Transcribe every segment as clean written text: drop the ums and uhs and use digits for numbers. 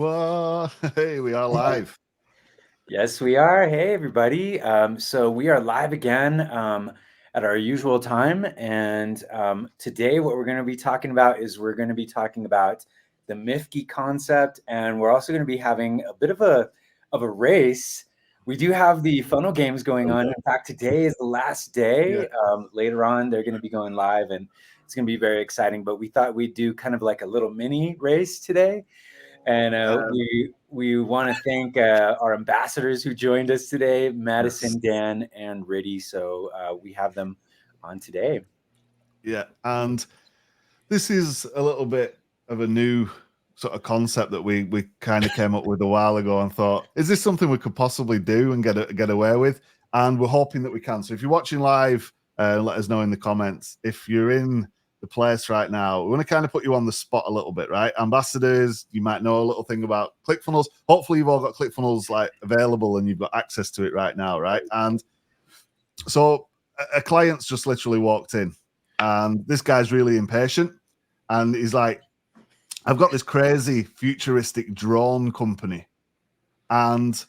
Well, hey, we are live. Yes, we are. Hey, everybody. So we are live again at our usual time. And today, what we're going to be talking about is we're going to be talking about the MIFGE concept, and we're also going to be having a bit of a race. We do have the funnel games going on. In fact, today is the last day. Yeah. Later on, they're going to be going live, and it's going to be very exciting. But we thought we'd do kind of like a little mini race today. And we want to thank our ambassadors who joined us today, Madison, Dan, and Riddy. So we have them on today. Yeah. And this is a little bit of a new sort of concept that we kind of came up with a while ago and thought, is this something we could possibly do and get away with? And we're hoping that we can. So if you're watching live, let us know in the comments. If you're in the place right now, we want to kind of put you on the spot a little bit, right? Ambassadors, you might know a little thing about ClickFunnels. Hopefully you've all got ClickFunnels like available and you've got access to it right now, right? And so a client's just literally walked in and this guy's really impatient and he's like, I've got this crazy futuristic drone company. And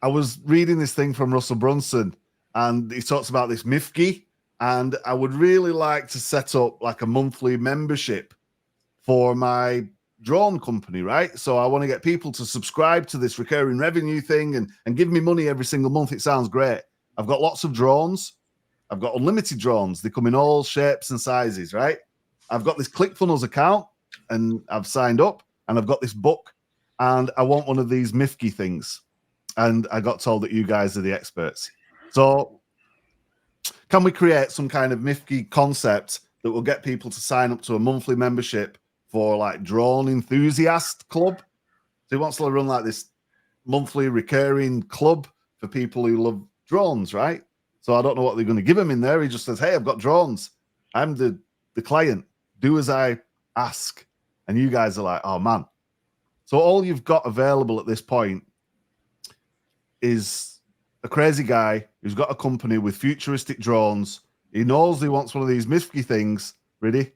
I was reading this thing from Russell Brunson and he talks about this MIFGE. And I would really like to set up like a monthly membership for my drone company, right? So I want to get people to subscribe to this recurring revenue thing and give me money every single month. It sounds great. I've got lots of drones. I've got unlimited drones. They come in all shapes and sizes, right? I've got this ClickFunnels account and I've signed up and I've got this book and I want one of these MIFGE things. And I got told that you guys are the experts. So can we create some kind of MIFGE concept that will get people to sign up to a monthly membership for like drone enthusiast club? So he wants to run like this monthly recurring club for people who love drones, right? So I don't know what they're going to give him in there. He just says, hey, I've got drones. I'm the client. Do as I ask. And you guys are like, oh, man. So all you've got available at this point is a crazy guy who's got a company with futuristic drones. He knows he wants one of these MIFGE things. Ready?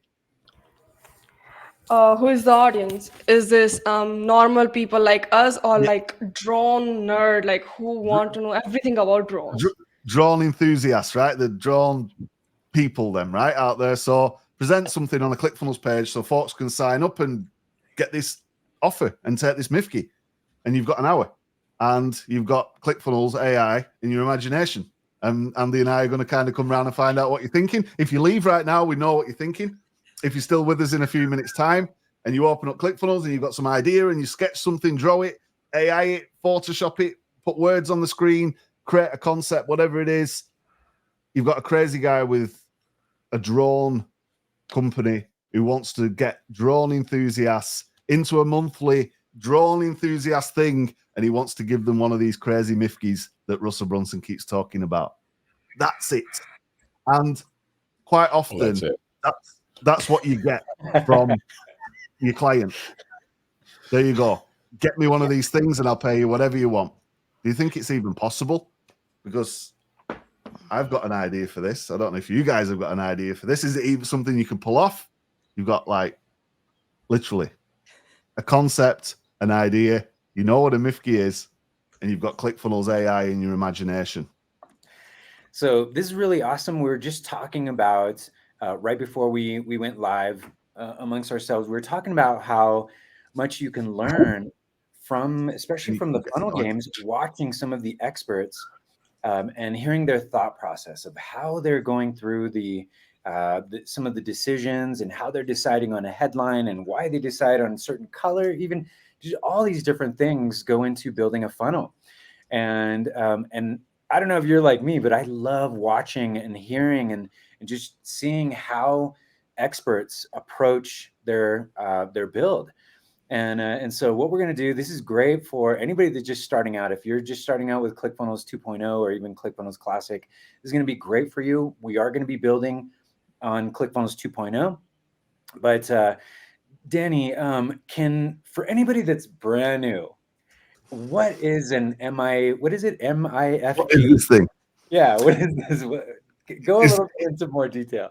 Who is the audience? Is this normal people like us or Yeah. like drone nerd, like who want to know everything about drones? Drone enthusiasts, right? The drone people, then, right out there. So present something on a ClickFunnels page so folks can sign up and get this offer and take this MIFGE. And you've got an hour. And you've got ClickFunnels AI in your imagination. And Andy and I are going to kind of come around and find out what you're thinking. If you leave right now, we know what you're thinking. If you're still with us in a few minutes' time and you open up ClickFunnels and you've got some idea and you sketch something, draw it, AI it, Photoshop it, put words on the screen, create a concept, whatever it is, you've got a crazy guy with a drone company who wants to get drone enthusiasts into a monthly drone enthusiast thing, and he wants to give them one of these crazy MIFGEs that Russell Brunson keeps talking about. That's it. And quite often, that's what you get from your client. There you go. Get me one of these things and I'll pay you whatever you want. Do you think it's even possible? Because I've got an idea for this. I don't know if you guys have got an idea for this. Is it even something you can pull off? You've got like literally a concept, an idea, you know what a MIFGE is, and you've got ClickFunnels AI in your imagination. So this is really awesome. We were just talking about right before we went live amongst ourselves. We were talking about how much you can learn from, especially from the funnel games, watching some of the experts and hearing their thought process of how they're going through some of the decisions and how they're deciding on a headline and why they decide on a certain color. Even just all these different things go into building a funnel. And I don't know if you're like me, but I love watching and hearing and just seeing how experts approach their build. And so what we're going to do, this is great for anybody that's just starting out. If you're just starting out with ClickFunnels 2.0 or even ClickFunnels Classic, this is going to be great for you. We are going to be building on ClickFunnels 2.0. But Danny, for anybody that's brand new, what is it? MIFGE? What is this thing? Yeah, what is this? Go a little bit into more detail.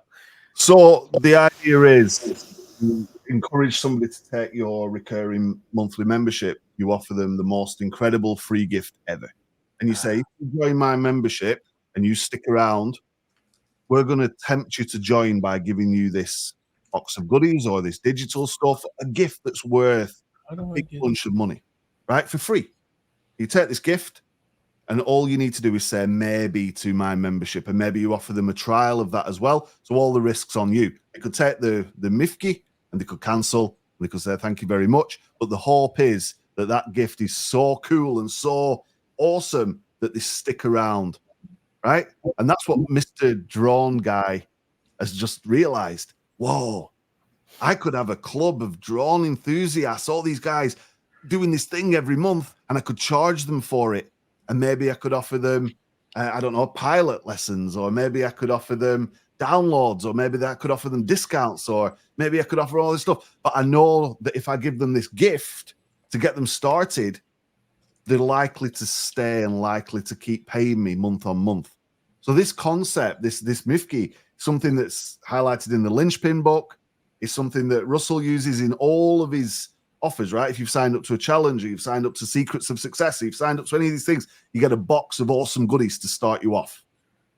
So the idea is you encourage somebody to take your recurring monthly membership, you offer them the most incredible free gift ever. And you say, if you join my membership and you stick around, we're going to tempt you to join by giving you this box of goodies or this digital stuff, a gift that's worth a big bunch of money, right? For free. You take this gift, and all you need to do is say maybe to my membership, and maybe you offer them a trial of that as well. So all the risks on you. They could take the MIFGE and they could cancel, and they could say thank you very much. But the hope is that that gift is so cool and so awesome that they stick around, right? And that's what Mr. Drone Guy has just realized. Whoa, I could have a club of drone enthusiasts, all these guys doing this thing every month, and I could charge them for it. And maybe I could offer them, I don't know, pilot lessons, or maybe I could offer them downloads, or maybe I could offer them discounts, or maybe I could offer all this stuff. But I know that if I give them this gift to get them started, they're likely to stay and likely to keep paying me month on month. So this concept, this MIFGE, something that's highlighted in the linchpin book, is something that Russell uses in all of his offers, right? If you've signed up to a challenge, or you've signed up to Secrets of Success, or you've signed up to any of these things, you get a box of awesome goodies to start you off,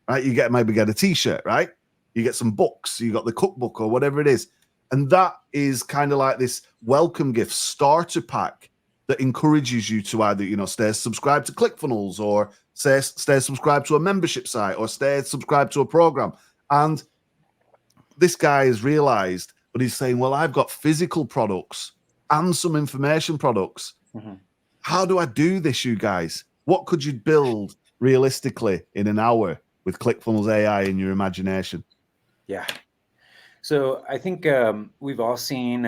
right? You maybe get a t-shirt, right? You get some books, you got the cookbook or whatever it is. And that is kind of like this welcome gift starter pack that encourages you to either, you know, stay subscribed to ClickFunnels, or stay subscribed to a membership site, or stay subscribed to a program. And this guy has realized, but he's saying, well, I've got physical products and some information products. Mm-hmm. How do I do this, you guys? What could you build realistically in an hour with ClickFunnels AI in your imagination? Yeah. So I think we've all seen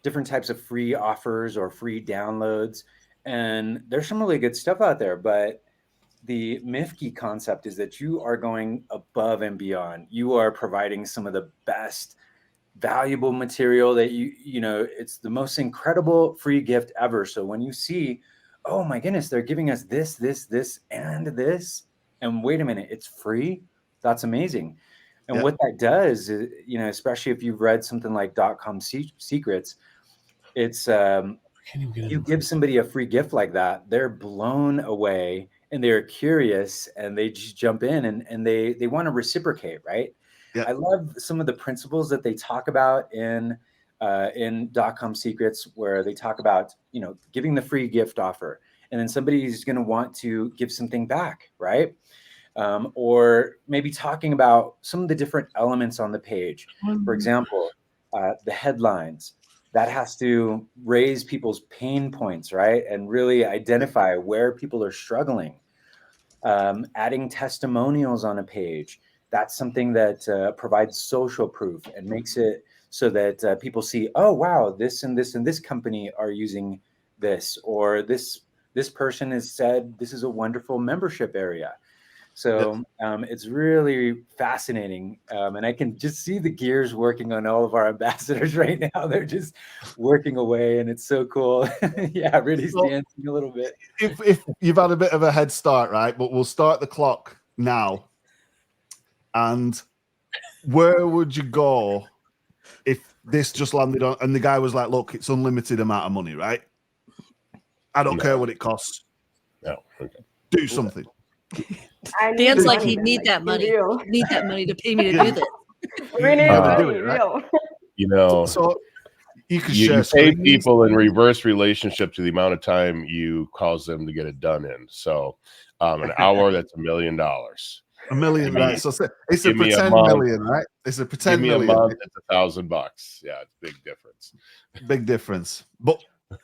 different types of free offers or free downloads, and there's some really good stuff out there. But the MIFGE concept is that you are going above and beyond. You are providing some of the best valuable material that you know, it's the most incredible free gift ever. So when you see, oh my goodness, they're giving us this, and this, and wait a minute, it's free. That's amazing. And what that does is, you know, especially if you've read something like .com Secrets, it's you give somebody a free gift like that, they're blown away and they're curious and they just jump in and they want to reciprocate, right? Yeah. I love some of the principles that they talk about in .com Secrets, where they talk about, you know, giving the free gift offer, and then somebody's going to want to give something back, right? Or maybe talking about some of the different elements on the page. For example, the headlines. That has to raise people's pain points, right? And really identify where people are struggling. Adding testimonials on a page. That's something that provides social proof and makes it so that people see, oh, wow, this and this and this company are using this, or this person has said this is a wonderful membership area. So it's really fascinating. And I can just see the gears working on all of our ambassadors right now. They're just working away, and it's so cool. Yeah, really dancing a little bit. If you've had a bit of a head start, right? But we'll start the clock now. And where would you go if this just landed on, and the guy was like, look, it's unlimited amount of money, right? I don't care what it costs. No. Okay. Do something. Dan's like, he'd need that money. Need that money to pay me to do this. We need to money, do it, right? real. You know, So you could you share pay screens. people in reverse relationship to the amount of time you cause them to get it done in. So an hour, that's $1 million. $1 million, right? So it's a give me a pretend month. million, right? It's a Give pretend me a million. month, it's $1,000. Yeah, it's a big difference. Big difference. But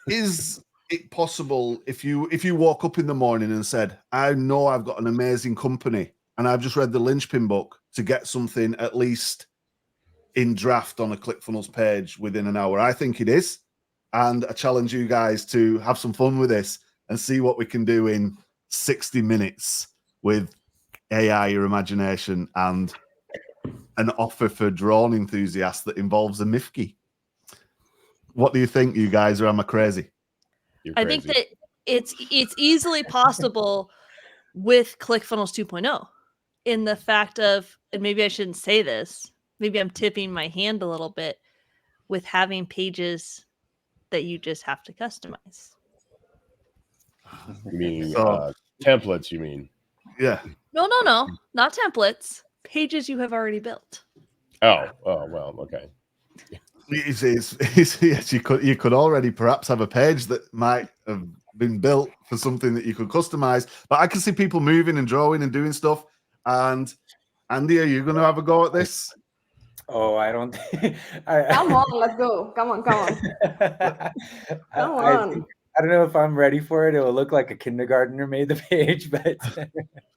is it possible if you woke up in the morning and said, I know I've got an amazing company and I've just read the linchpin book, to get something at least in draft on a ClickFunnels page within an hour? I think it is. And I challenge you guys to have some fun with this and see what we can do in 60 minutes with AI, your imagination, and an offer for drone enthusiasts that involves a MIFGE. What do you think, you guys, or am I crazy? You're I crazy. think that it's easily possible with ClickFunnels 2.0, in the fact of, and maybe I shouldn't say this, maybe I'm tipping my hand a little bit, with having pages that you just have to customize? You mean So- templates? You mean? Yeah. No, not templates. Pages you have already built. Oh, well, okay. Yes, you could already perhaps have a page that might have been built for something that you could customize. But I can see people moving and drawing and doing stuff. And Andy, are you going to have a go at this? Oh, I don't think. Come on, let's go. Come on. Come on. I don't know if I'm ready for it. It will look like a kindergartner made the page, but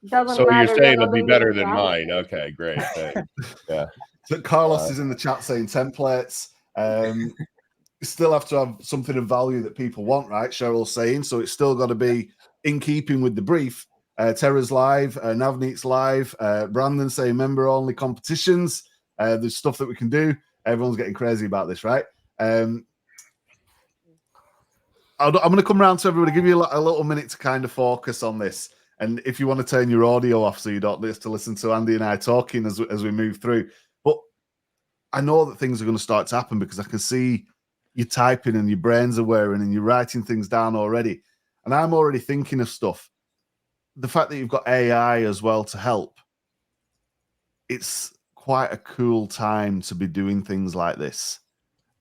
Doesn't So matter. you're saying it'll be better than mine? Okay, great. Thanks. Yeah. So Carlos is in the chat saying templates. You still have to have something of value that people want, right? Cheryl's saying. So it's still got to be in keeping with the brief. Tara's live, Navneet's live, Brandon saying member only competitions. There's stuff that we can do. Everyone's getting crazy about this, right? I'm going to come around to everybody, give you a little minute to kind of focus on this. And if you want to turn your audio off so you don't have to listen to Andy and I talking as we move through. But I know that things are going to start to happen because I can see you typing and your brains are whirring and you're writing things down already. And I'm already thinking of stuff. The fact that you've got AI as well to help, it's quite a cool time to be doing things like this.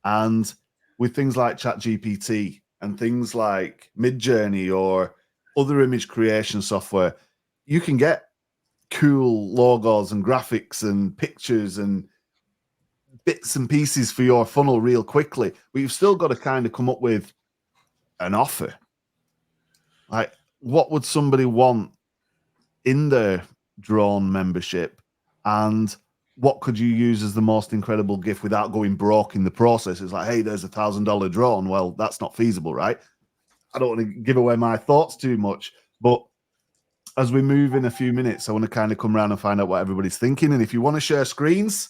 And with things like ChatGPT and things like MidJourney or other image creation software, you can get cool logos and graphics and pictures and bits and pieces for your funnel real quickly. But you've still got to kind of come up with an offer. Like, what would somebody want in their drone membership? And what could you use as the most incredible gift without going broke in the process? It's like, hey, there's $1,000 drone. Well, that's not feasible, right? I don't want to give away my thoughts too much, but as we move in a few minutes, I want to kind of come around and find out what everybody's thinking. And if you want to share screens,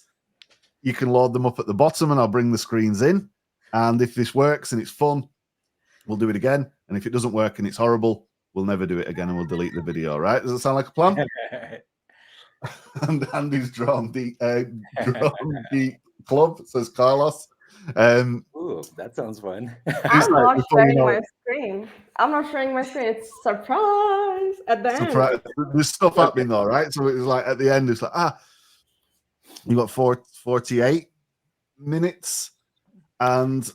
you can load them up at the bottom and I'll bring the screens in. And if this works and it's fun, we'll do it again. And if it doesn't work and it's horrible, we'll never do it again and we'll delete the video, right? Does that sound like a plan? And Andy's drone geek club, says Carlos. ooh, that sounds fun. I'm like, not before you sharing know my it- screen. I'm not sharing my screen. It's surprise at the end. Surprise. There's stuff happening though, right? So it's like at the end, it's like, you got 48 minutes. And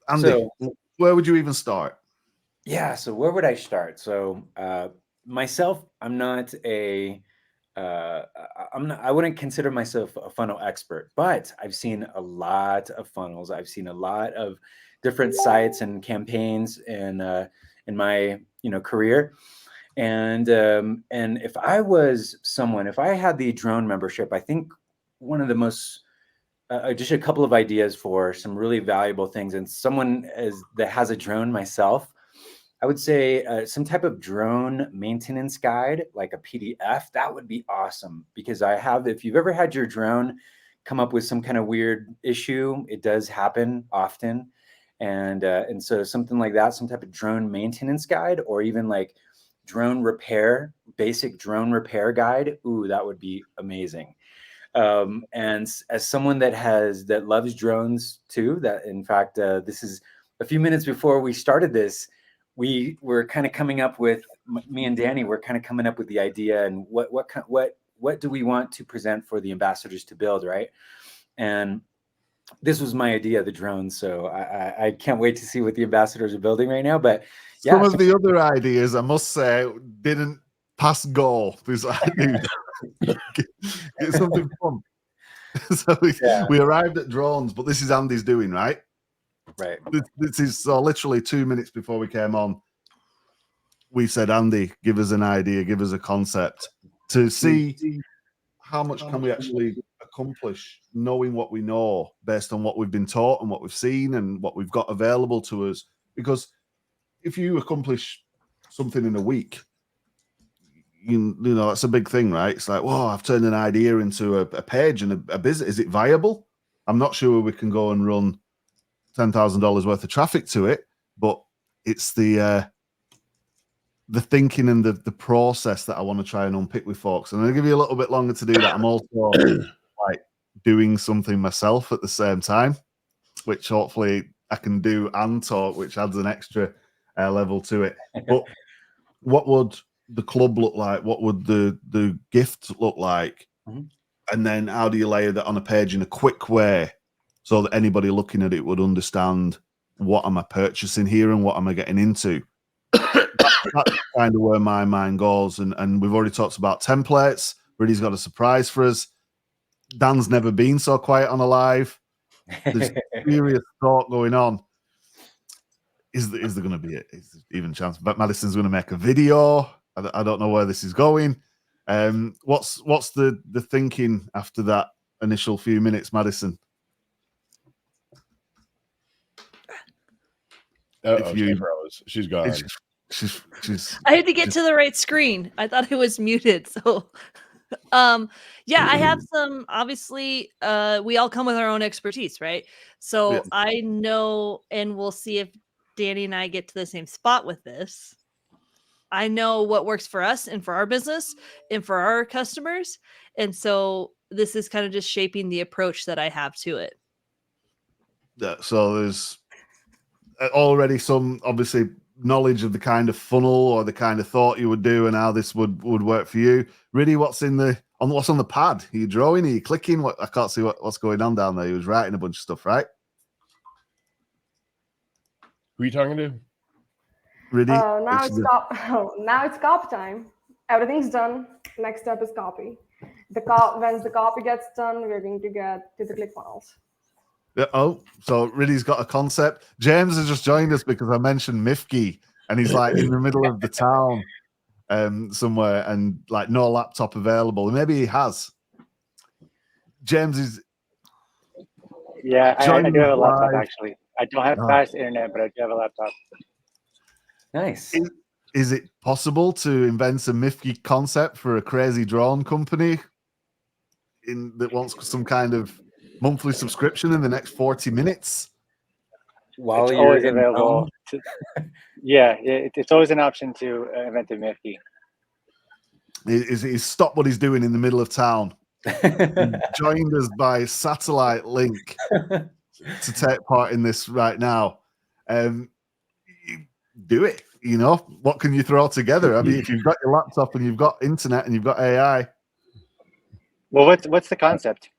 Andy, where would you even start? Yeah, so where would I start? So myself, I'm not a I wouldn't consider myself a funnel expert, but I've seen a lot of funnels. I've seen a lot of different sites and campaigns in my career. And if I was someone, if I had the drone membership, I think one of the most just a couple of ideas for some really valuable things. And someone that has a drone myself, I would say some type of drone maintenance guide, like a PDF. That would be awesome because if you've ever had your drone come up with some kind of weird issue, it does happen often. And so something like that, some type of drone maintenance guide, or even like drone repair, basic drone repair guide. Ooh, that would be amazing. And as someone that loves drones too, that in fact, this is a few minutes before we started this, we were kind of coming up with, me and Danny were kind of coming up with the idea and what do we want to present for the ambassadors to build, right? And this was my idea, the drones. So I can't wait to see what the ambassadors are building right now. But yeah, some of the other ideas, I must say, didn't pass go because I knew it's something fun. So we arrived at drones, but this is Andy's doing, right? Right. This is so literally 2 minutes before we came on. We said, Andy, give us an idea, give us a concept to see how much can we actually accomplish knowing what we know based on what we've been taught and what we've seen and what we've got available to us. Because if you accomplish something in a week, you know, that's a big thing, right? It's like, whoa, I've turned an idea into a page and a business. Is it viable? I'm not sure we can go and run $10,000 worth of traffic to it, but it's the thinking and the process that I want to try and unpick with folks. And I'll give you a little bit longer to do that. I'm also like doing something myself at the same time. which hopefully I can do and talk, which adds an extra level to it. But what would the club look like? What would the gift look like? Mhm. And then how do you layer that on a page in a quick way so that anybody looking at it would understand what am I purchasing here and what am I getting into? That's kind of where my mind goes. And we've already talked about templates. Rudy's got a surprise for us. Dan's never been so quiet on a live. There's serious thought going on. Is there going to be even chance? But Madison's going to make a video. I don't know where this is going. What's the thinking after that initial few minutes, Madison? If you froze, she's gone. She's I had to get to the right screen. I thought it was muted. So yeah, I have some, obviously, we all come with our own expertise, right? So Yeah. I know, and we'll see if Danny and I get to the same spot with this. I know what works for us and for our business and for our customers. And so this is kind of just shaping the approach that I have to it. Yeah, so there's already some obviously knowledge of the kind of funnel or the kind of thought you would do and how this would work for you. Really, what's on the pad? Are you drawing? Are you clicking? I can't see what's going on down there. He was writing a bunch of stuff, right? Who are you talking to? Really? Now it's copy time. Everything's done. Next step is copy. Once the copy gets done, we're going to get to the ClickFunnels. Oh, so Riddy's got a concept. James has just joined us because I mentioned MIFGE, and he's like in the middle of the town somewhere, and like no laptop available. Maybe he has. James is. Yeah, I do have a laptop live. actually. I don't have fast internet, but I do have a laptop. Nice. Is it possible to invent a MIFGE concept for a crazy drone company that wants some kind of monthly subscription in the next 40 minutes? While It's you're always in available. Yeah, it's always an option to invent a MIFGE. He's stopped what he's doing in the middle of town. Joined us by satellite link to take part in this right now. Do it. You know, what can you throw together? I mean, if you've got your laptop and you've got internet and you've got AI. Well, what's the concept?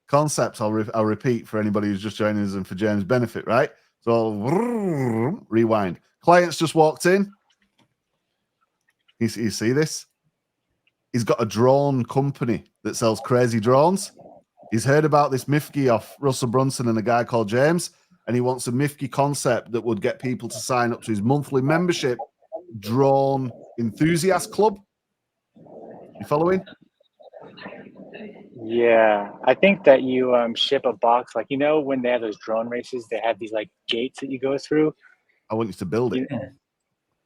Concepts, I'll repeat for anybody who's just joining us and for James' benefit, right? So rewind. Client's just walked in. You see this? He's got a drone company that sells crazy drones. He's heard about this MIFGE off Russell Brunson and a guy called James, and he wants a MIFGE concept that would get people to sign up to his monthly membership drone enthusiast club. You following? Yeah, I think that you ship a box, like, you know, when they have those drone races, they have these like gates that you go through. I want you to build it.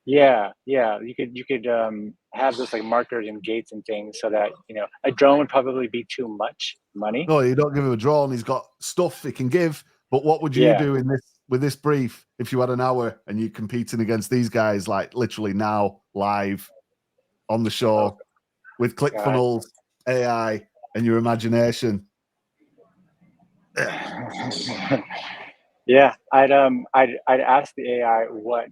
Yeah, you could have those like markers and gates and things so that, you know, a drone would probably be too much money. No, you don't give him a drone. He's got stuff he can give. But what would you do with this brief if you had an hour and you're competing against these guys, like literally now live on the show with ClickFunnels, AI, and your imagination? Yeah, I'd ask the AI what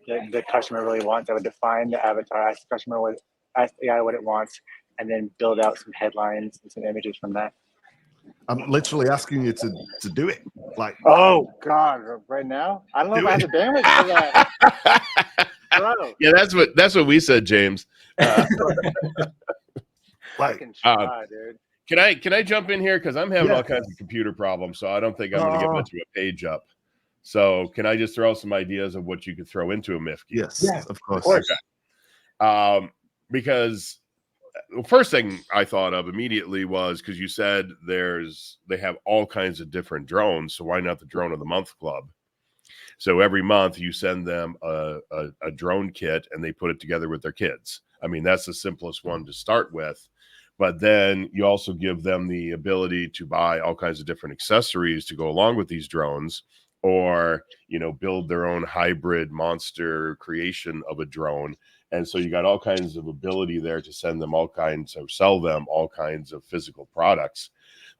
the customer really wants. I would define the avatar, ask the AI what it wants, and then build out some headlines and some images from that. I'm literally asking you to do it. Like, oh God, right now? I don't know if I have the bandwidth for that. Bro. Yeah, that's what we said, James. Like, try, dude. Can I jump in here, because I'm having all kinds of computer problems, so I don't think I'm going to get much of a page up. So can I just throw some ideas of what you could throw into a MIFGE? Yes, of course. Okay. Because the first thing I thought of immediately was, because you said they have all kinds of different drones, so why not the Drone of the Month Club? So every month you send them a drone kit and they put it together with their kids. I mean, that's the simplest one to start with. But then you also give them the ability to buy all kinds of different accessories to go along with these drones, or, you know, build their own hybrid monster creation of a drone. And so you got all kinds of ability there to sell them all kinds of physical products.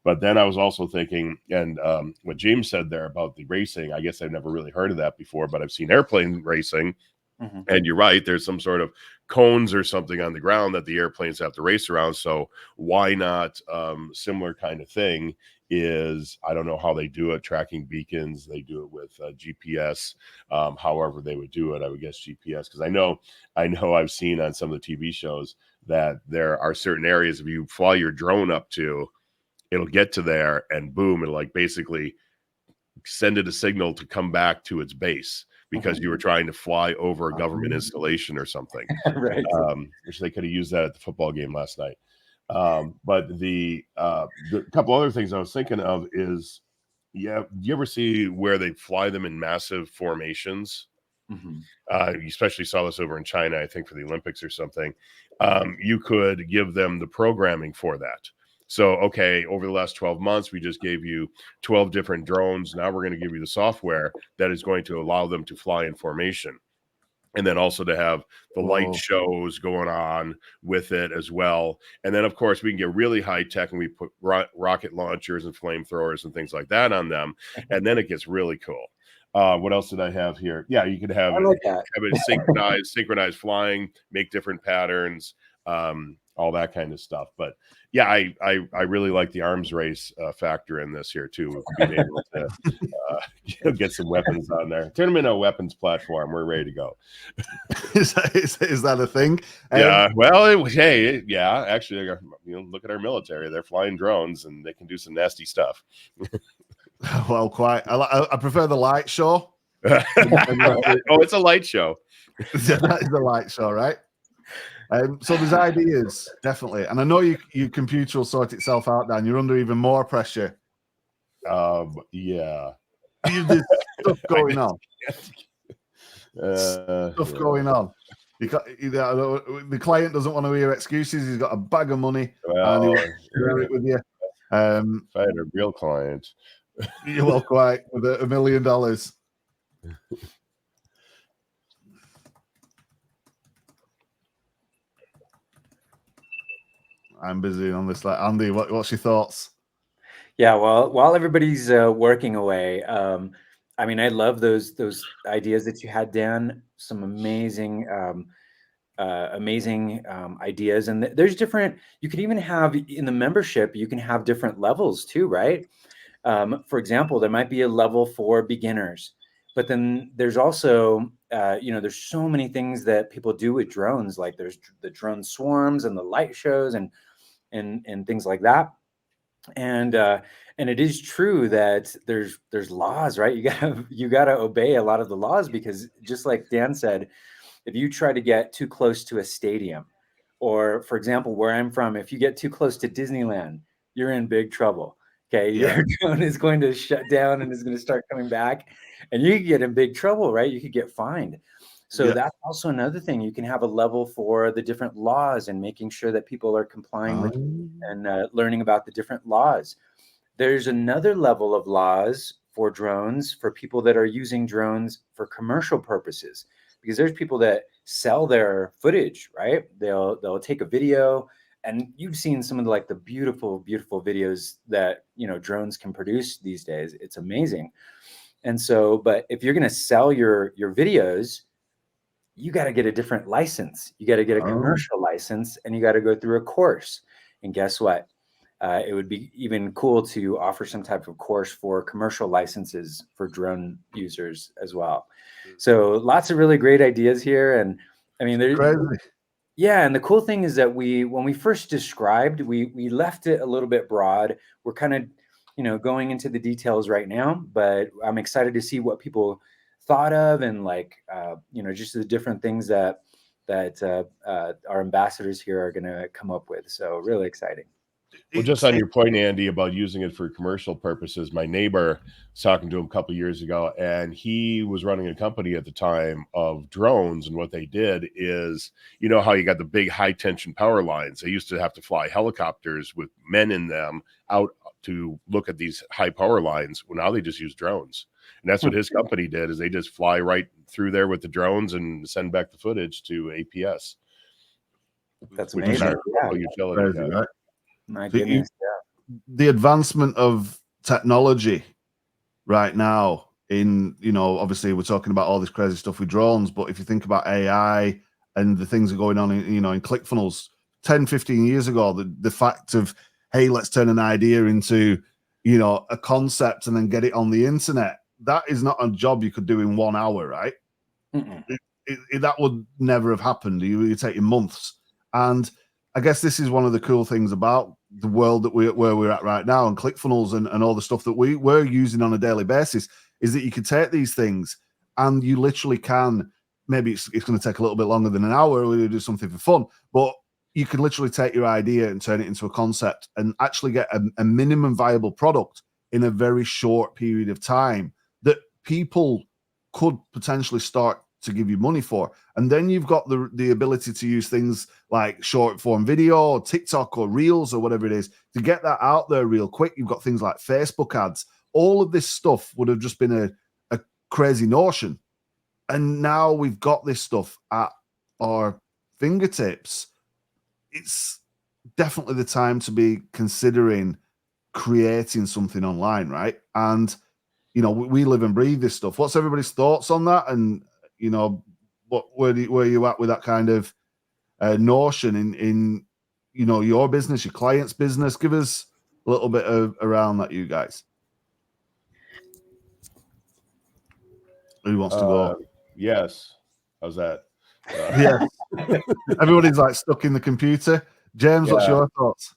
But then I was also thinking, and what James said there about the racing, I guess I've never really heard of that before, but I've seen airplane racing. Mm-hmm. And you're right, there's some sort of cones or something on the ground that the airplanes have to race around. So why not similar kind of thing is, I don't know how they do it, tracking beacons. They do it with GPS. However they would do it, I would guess GPS, because I know I've seen on some of the TV shows that there are certain areas, if you fly your drone up to, it'll get to there and boom, it'll like basically send it a signal to come back to its base because you were trying to fly over a government installation or something. Right. Which they could have used that at the football game last night. But the couple other things I was thinking of is, you ever see where they fly them in massive formations? Mm-hmm. You especially saw this over in China, I think, for the Olympics or something. You could give them the programming for that. So, okay, over the last 12 months, we just gave you 12 different drones. Now we're going to give you the software that is going to allow them to fly in formation. And then also to have the light shows going on with it as well. And then, of course, we can get really high tech and we put rocket launchers and flamethrowers and things like that on them. And then it gets really cool. What else did I have here? Yeah, you could have, I like that. have it synchronized flying, make different patterns, all that kind of stuff. But yeah, I really like the arms race factor in this here too, being able to get some weapons on there. Turn them into a weapons platform. We're ready to go. Is that a thing? Yeah. Well, yeah. Actually, look at our military. They're flying drones and they can do some nasty stuff. Well, quite. I prefer the light show. Oh, it's a light show. That is the light show, right? So there's ideas, definitely. And I know your computer will sort itself out, Dan. You're under even more pressure. Yeah. There's stuff going on. Stuff going on. The client doesn't want to hear excuses. He's got a bag of money and he wants to share it with you. If I had a real client. You're well, quite with $1 million. I'm busy on this. Andy, what's your thoughts? Yeah, well, while everybody's working away, I mean, I love those ideas that you had, Dan. Some amazing ideas, and there's different. You could even have in the membership, you can have different levels too, right? For example, there might be a level for beginners, but then there's also, there's so many things that people do with drones. Like there's the drone swarms and the light shows and things like that. And it is true that there's laws, right? You gotta obey a lot of the laws, because just like Dan said, if you try to get too close to a stadium, or for example, where I'm from, if you get too close to Disneyland, you're in big trouble. Okay, your drone is going to shut down and is going to start coming back, and you could get in big trouble, right? You could get fined. So that's also another thing. You can have a level for the different laws and making sure that people are complying with and learning about the different laws. There's another level of laws for drones for people that are using drones for commercial purposes, because there's people that sell their footage, right? They'll take a video, and you've seen some of the beautiful, beautiful videos that, drones can produce these days. It's amazing. And so, but if you're going to sell your videos, you got to get a different license. You got to get a commercial license, and you got to go through a course. And guess what? It would be even cool to offer some type of course for commercial licenses for drone users as well. So lots of really great ideas here. And I mean, there's and the cool thing is that when we first described, we left it a little bit broad. We're kind of, going into the details right now, but I'm excited to see what people thought of, and just the different things that our ambassadors here are going to come up with. So really exciting. Well, just on your point, Andy, about using it for commercial purposes, my neighbor was talking to him a couple of years ago, and he was running a company at the time of drones. And what they did is, how you got the big high tension power lines. They used to have to fly helicopters with men in them out to look at these high power lines. Well, now they just use drones. And that's what his company did, is they just fly right through there with the drones and send back the footage to APS. That's amazing. Utility. Right? My goodness. the advancement of technology right now in, you know, obviously we're talking about all this crazy stuff with drones, but if you think about AI and the things that are going on in, you know, in ClickFunnels 10, 15 years ago, the fact of, hey, let's turn an idea into, you know, a concept and then get it on the internet, that is not a job you could do in 1 hour, right? That would never have happened. You take months. And I guess this is one of the cool things about the world that where we're at right now, and ClickFunnels and all the stuff that we're using on a daily basis, is that you can take these things and you literally can, maybe it's going to take a little bit longer than an hour, we do something for fun, but you can literally take your idea and turn it into a concept and actually get a minimum viable product in a very short period of time that people could potentially start to give you money for. And then you've got the ability to use things like short form video or TikTok or Reels or whatever it is to get that out there real quick. You've got things like Facebook ads. All of this stuff would have just been a crazy notion. And now we've got this stuff at our fingertips. It's definitely the time to be considering creating something online, right? And, you know, we live and breathe this stuff. What's everybody's thoughts on that? And, you know, where are you at with that kind of notion in you know, your business, your client's business? Give us a little bit around that, you guys. Who wants to go? Yes. How's that? Yeah. Everybody's like stuck in the computer. James, what's your thoughts?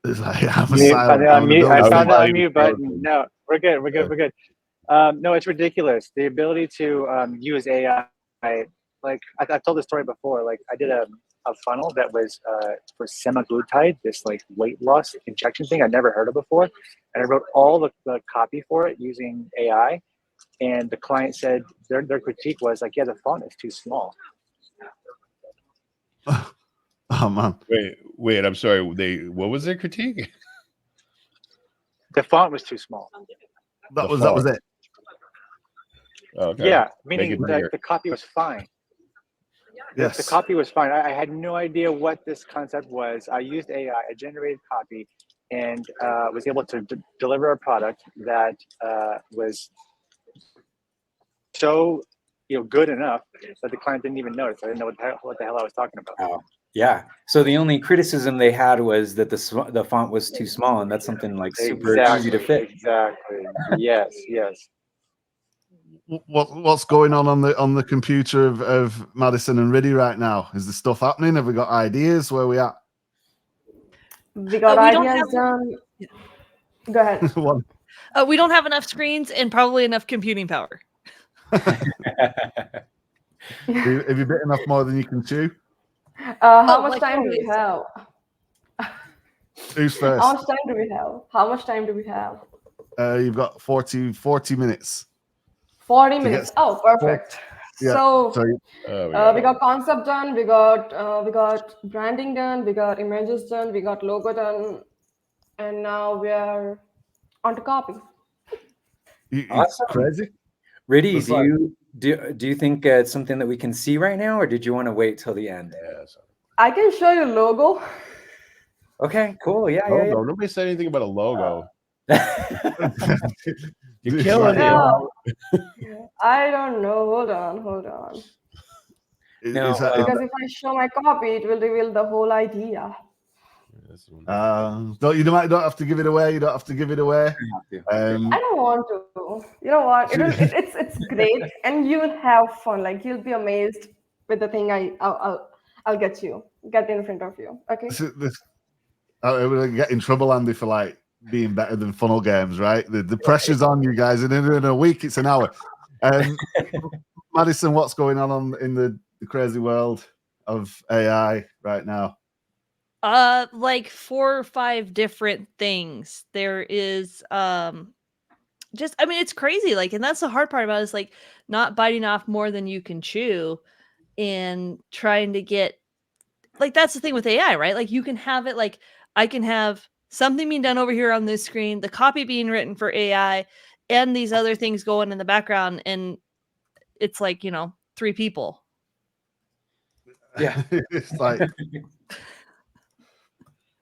It's like, I'm silent. I found the unmute button. No, we're good. We're good. No, it's ridiculous. The ability to use AI. Like I've told this story before. Like I did a funnel that was for semaglutide, this like weight loss injection thing I'd never heard of before, and I wrote all the copy for it using AI. And the client said their critique was like, yeah, the font is too small. Oh man. Wait, I'm sorry. What was their critique? The font was too small. That was it. Okay. Yeah, meaning the copy was fine. Yes. The copy was fine. I had no idea what this concept was. I used AI, I generated copy, and was able to deliver a product that was so good enough that the client didn't even notice. I didn't know what the hell I was talking about. Oh, yeah. So the only criticism they had was that the font was too small, and that's something like super easy to fix. Exactly. Yes. What's going on the computer of Madison and Riddy right now? Is the stuff happening? Have we got ideas? Where are we at? We got ideas done. Go ahead. We don't have enough screens and probably enough computing power. Have you bitten off more than you can chew? How much time do we have? Who's first? How much time do we have? You've got 40 minutes. 40 minutes. Oh, perfect. Yeah. So we got concept done, we got branding done, we got images done, we got logo done, and now we are on to copy. Awesome. Crazy. Riddy, do you think it's something that we can see right now, or did you want to wait till the end? I can show you logo. Okay, cool. Yeah. Nobody said anything about a logo. You're killing it. I don't know. Hold on. No, because if I show my copy, it will reveal the whole idea. You don't have to give it away. I don't want to. You know what? It's great, and you will have fun. Like you'll be amazed with the thing I'll get in front of you. Okay. I will get in trouble, Andy, for like being better than funnel games, right? The pressure's on you guys, and in a week it's an hour. Madison, what's going on in the crazy world of AI right now? Like 4 or 5 different things. There is it's crazy. Like, and that's the hard part about it, is like not biting off more than you can chew and trying to get, like, that's the thing with AI, right? Like you can have it, like I can have something being done over here on this screen, the copy being written for AI, and these other things going in the background, and it's like, 3 people. Yeah. It's like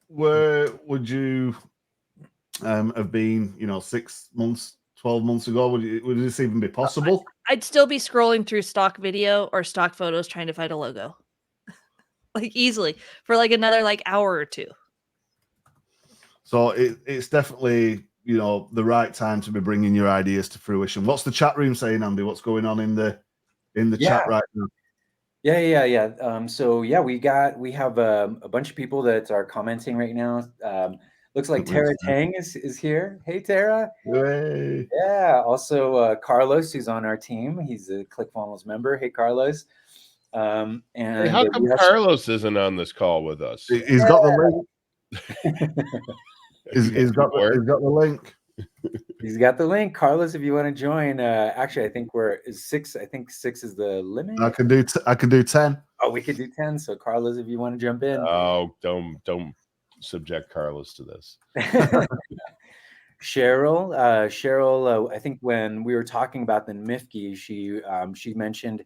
where would you have been, 6 months, 12 months ago? Would this even be possible? I'd still be scrolling through stock video or stock photos trying to find a logo. Like easily for like another like hour or two. So it's definitely, the right time to be bringing your ideas to fruition. What's the chat room saying, Andy? What's going on in the chat right now? Yeah. So yeah, we have a bunch of people that are commenting right now. Looks like Tara Tang is here. Hey, Tara. Hey. Yeah. Also, Carlos, who's on our team. He's a ClickFunnels member. Hey, Carlos. And hey, how come Carlos isn't on this call with us? He's got the link. he's got the link. He's got the link. Carlos, if you want to join, actually, I think six. I think 6 is the limit. I can do 10. Oh, we could do 10. So Carlos, if you want to jump in. Oh, don't subject Carlos to this. Cheryl, I think when we were talking about the MIFGE, she mentioned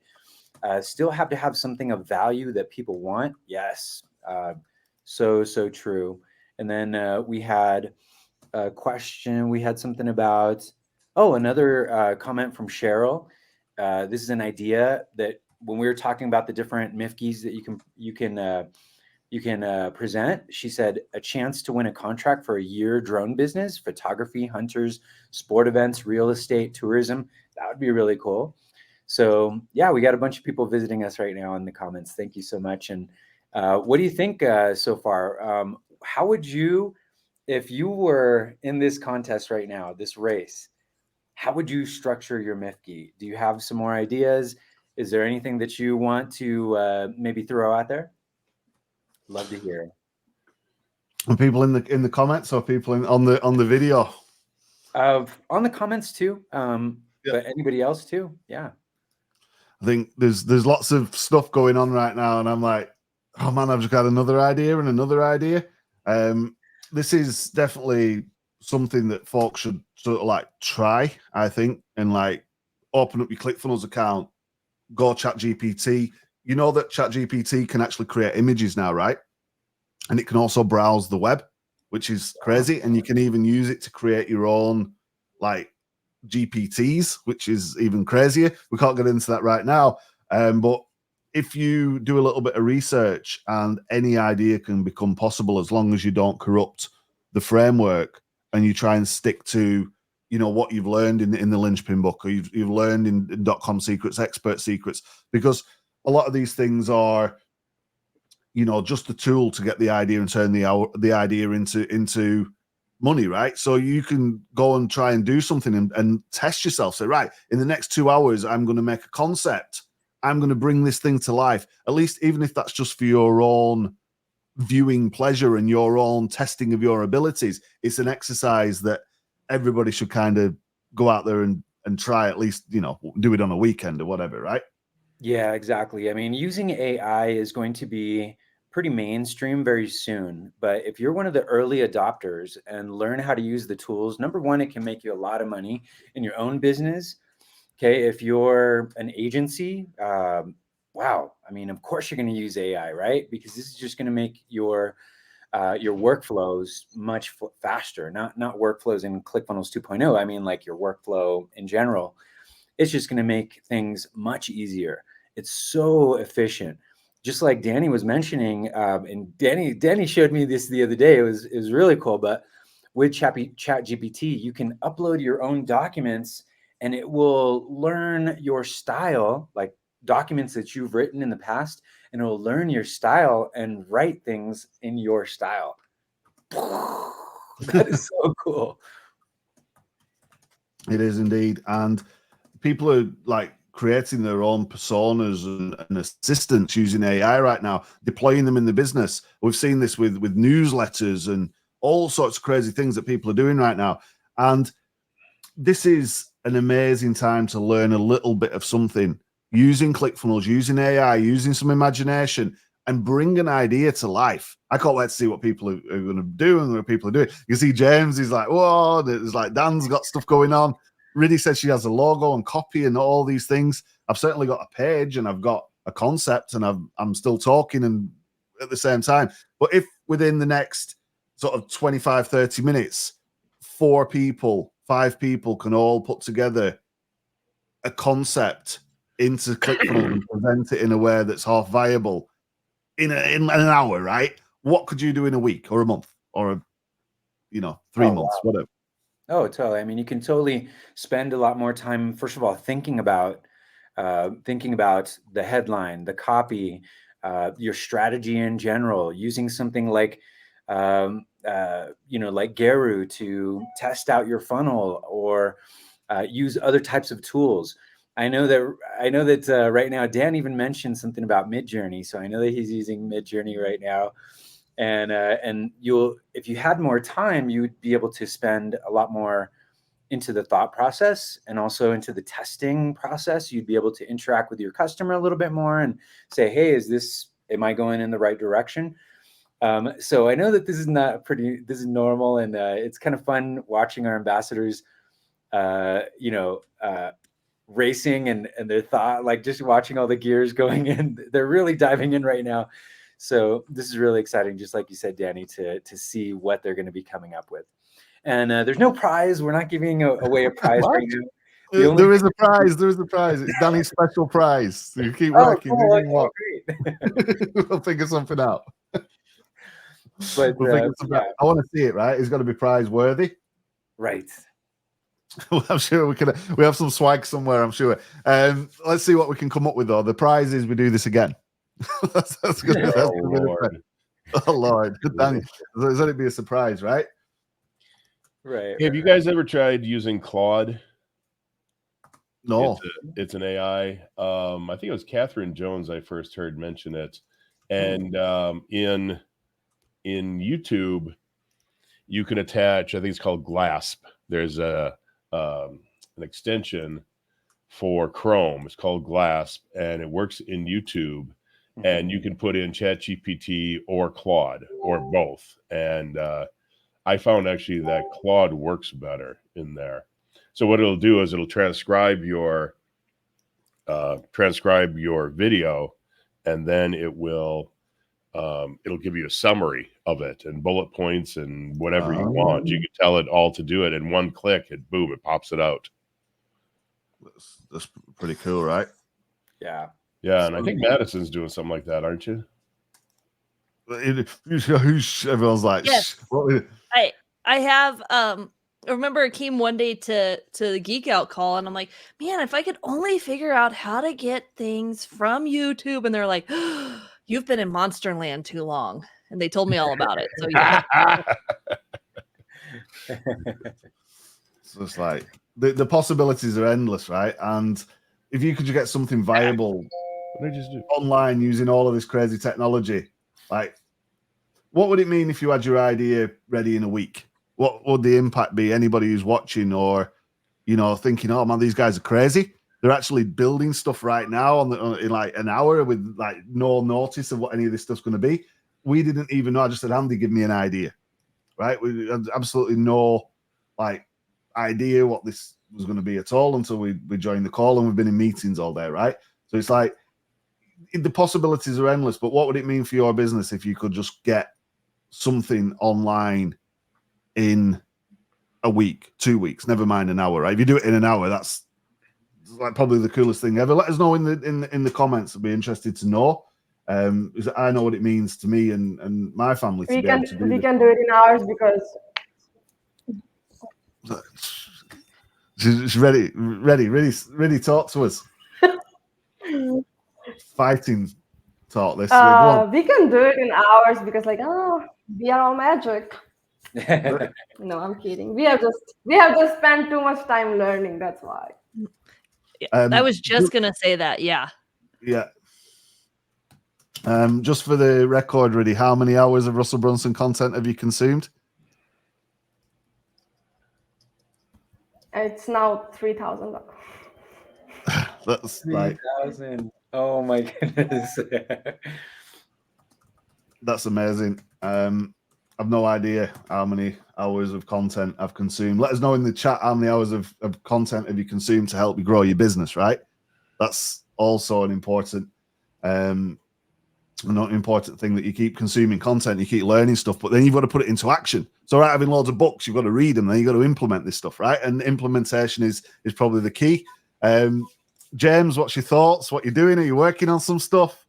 still have to have something of value that people want. Yes, so true. And then we had a question. We had something about another comment from Cheryl. This is an idea that when we were talking about the different MIFGEs that you can present, she said a chance to win a contract for a year drone business, photography, hunters, sport events, real estate, tourism. That would be really cool. So yeah, we got a bunch of people visiting us right now in the comments. Thank you so much. And what do you think so far? How would you, if you were in this contest right now, this race, how would you structure your MIFGE? Do you have some more ideas? Is there anything that you want to maybe throw out there? Love to hear. Are people in the comments or people on the video? On the comments too. But anybody else too? Yeah. I think there's lots of stuff going on right now, and I'm like, oh man, I've just got another idea and another idea. This is definitely something that folks should sort of like try, I think, and like open up your ClickFunnels account, go ChatGPT. You know that ChatGPT can actually create images now, right? And it can also browse the web, which is crazy. And you can even use it to create your own like GPTs, which is even crazier. We can't get into that right now. But if you do a little bit of research, and any idea can become possible as long as you don't corrupt the framework and you try and stick to, what you've learned in the linchpin book, or you've learned in .com secrets, expert secrets, because a lot of these things are, just a tool to get the idea and turn the idea into money, right? So you can go and try and do something and test yourself. Say, right, in the next 2 hours, I'm going to make a concept. I'm going to bring this thing to life, at least even if that's just for your own viewing pleasure and your own testing of your abilities. It's an exercise that everybody should kind of go out there and try, at least, do it on a weekend or whatever, right? Yeah, exactly. I mean, using AI is going to be pretty mainstream very soon. But if you're one of the early adopters and learn how to use the tools, number one, it can make you a lot of money in your own business. Okay, if you're an agency, wow. I mean, of course you're going to use AI, right? Because this is just going to make your workflows much faster. Not workflows in ClickFunnels 2.0. I mean, like your workflow in general. It's just going to make things much easier. It's so efficient. Just like Danny was mentioning, and Danny showed me this the other day. It was really cool. But with ChatGPT, you can upload your own documents, and it will learn your style, like documents that you've written in the past, and it will learn your style and write things in your style. That is so cool. It is indeed. And people are like creating their own personas and assistants using AI right now, deploying them in the business. We've seen this with newsletters and all sorts of crazy things that people are doing right now. And this is an amazing time to learn a little bit of something using ClickFunnels, using AI, using some imagination, and bring an idea to life. I can't wait to see what people are going to do and what people are doing. You see James, he's like, whoa, there's like Dan's got stuff going on. Riddy says she has a logo and copy and all these things. I've certainly got a page and I've got a concept, and I'm still talking and at the same time. But if within the next sort of 25, 30 minutes, 4 people, 5 people can all put together a concept into ClickFunnels and present it in a way that's half viable in an hour, right? What could you do in a week or a month or 3 months, whatever? Oh, totally. I mean, you can totally spend a lot more time, first of all, thinking about the headline, the copy, your strategy in general, using something like, like Garu to test out your funnel, or use other types of tools. I know that right now, Dan even mentioned something about MidJourney. So I know that he's using MidJourney right now. And if you had more time, you would be able to spend a lot more into the thought process and also into the testing process. You'd be able to interact with your customer a little bit more and say, hey, am I going in the right direction? So I know that this is normal, and it's kind of fun watching our ambassadors, racing and their thought, like just watching all the gears going in. They're really diving in right now. So this is really exciting, just like you said, Danny, to see what they're going to be coming up with. And there's no prize. We're not giving away a prize right now. There is a prize. There is a prize. It's Danny's special prize. So you keep working. Cool. Great. We'll figure something out. But I want to see it, right? It's got to be prize worthy. Right. I'm sure we have some swag somewhere, I'm sure. Let's see what we can come up with, though. The prize is we do this again. that's good. Oh, Lord. Danny, let it be a surprise, right? Right. Have you guys ever tried using Claude? No. It's an AI. I think it was Catherine Jones I first heard mention it. And in YouTube, you can attach, I think it's called GLASP. There's an extension for Chrome. It's called GLASP, and it works in YouTube. And you can put in ChatGPT or Claude or both. And I found actually that Claude works better in there. So what it'll do is it'll transcribe your video, and then it'll give you a summary of it and bullet points and whatever you want. You can tell it all to do it in one click, and boom, it pops it out. That's pretty cool, right? Yeah. Yeah, and I think Madison's doing something like that, aren't you? Everyone's like, yes. I have I remember it came one day to the Geek Out call, and I'm like, man, if I could only figure out how to get things from YouTube. And they're like, oh, you've been in Monsterland too long. And they told me all about it. So yeah. So it's like the possibilities are endless, right? And if you could get something viable online using all of this crazy technology, like, what would it mean if you had your idea ready in a week? What would the impact be? Anybody who's watching or, thinking, oh man, these guys are crazy. They're actually building stuff right now in like an hour with like no notice of what any of this stuff's going to be. We didn't even know. I just said, Andy, give me an idea, right? We had absolutely no idea what this was going to be at all until we joined the call, and we've been in meetings all day, right? So it's like the possibilities are endless. But what would it mean for your business if you could just get something online in a week, 2 weeks, never mind an hour, right? If you do it in an hour, that's like probably the coolest thing ever. Let us know in the comments. I'd be interested to know. Because I know what it means to me and my family to be able to do we can do it in hours because she's ready to talk to us. Fighting talk this week. We can do it in hours because we are all magic. No, I'm kidding. We have just spent too much time learning. That's why. I was just gonna say that. Yeah. Just for the record, Rudy, how many hours of Russell Brunson content have you consumed? It's now 3,000. That's 3,000. Oh my goodness. That's amazing. I've no idea how many hours of content I've consumed. Let us know in the chat how many hours of content have you consumed to help you grow your business, right? That's also an important Not important thing that you keep consuming content, you keep learning stuff, but then you've got to put it into action. So right, having loads of books, you've got to read them, then you've got to implement this stuff, right? And implementation is probably the key. James, what's your thoughts? What you're doing? Are you working on some stuff?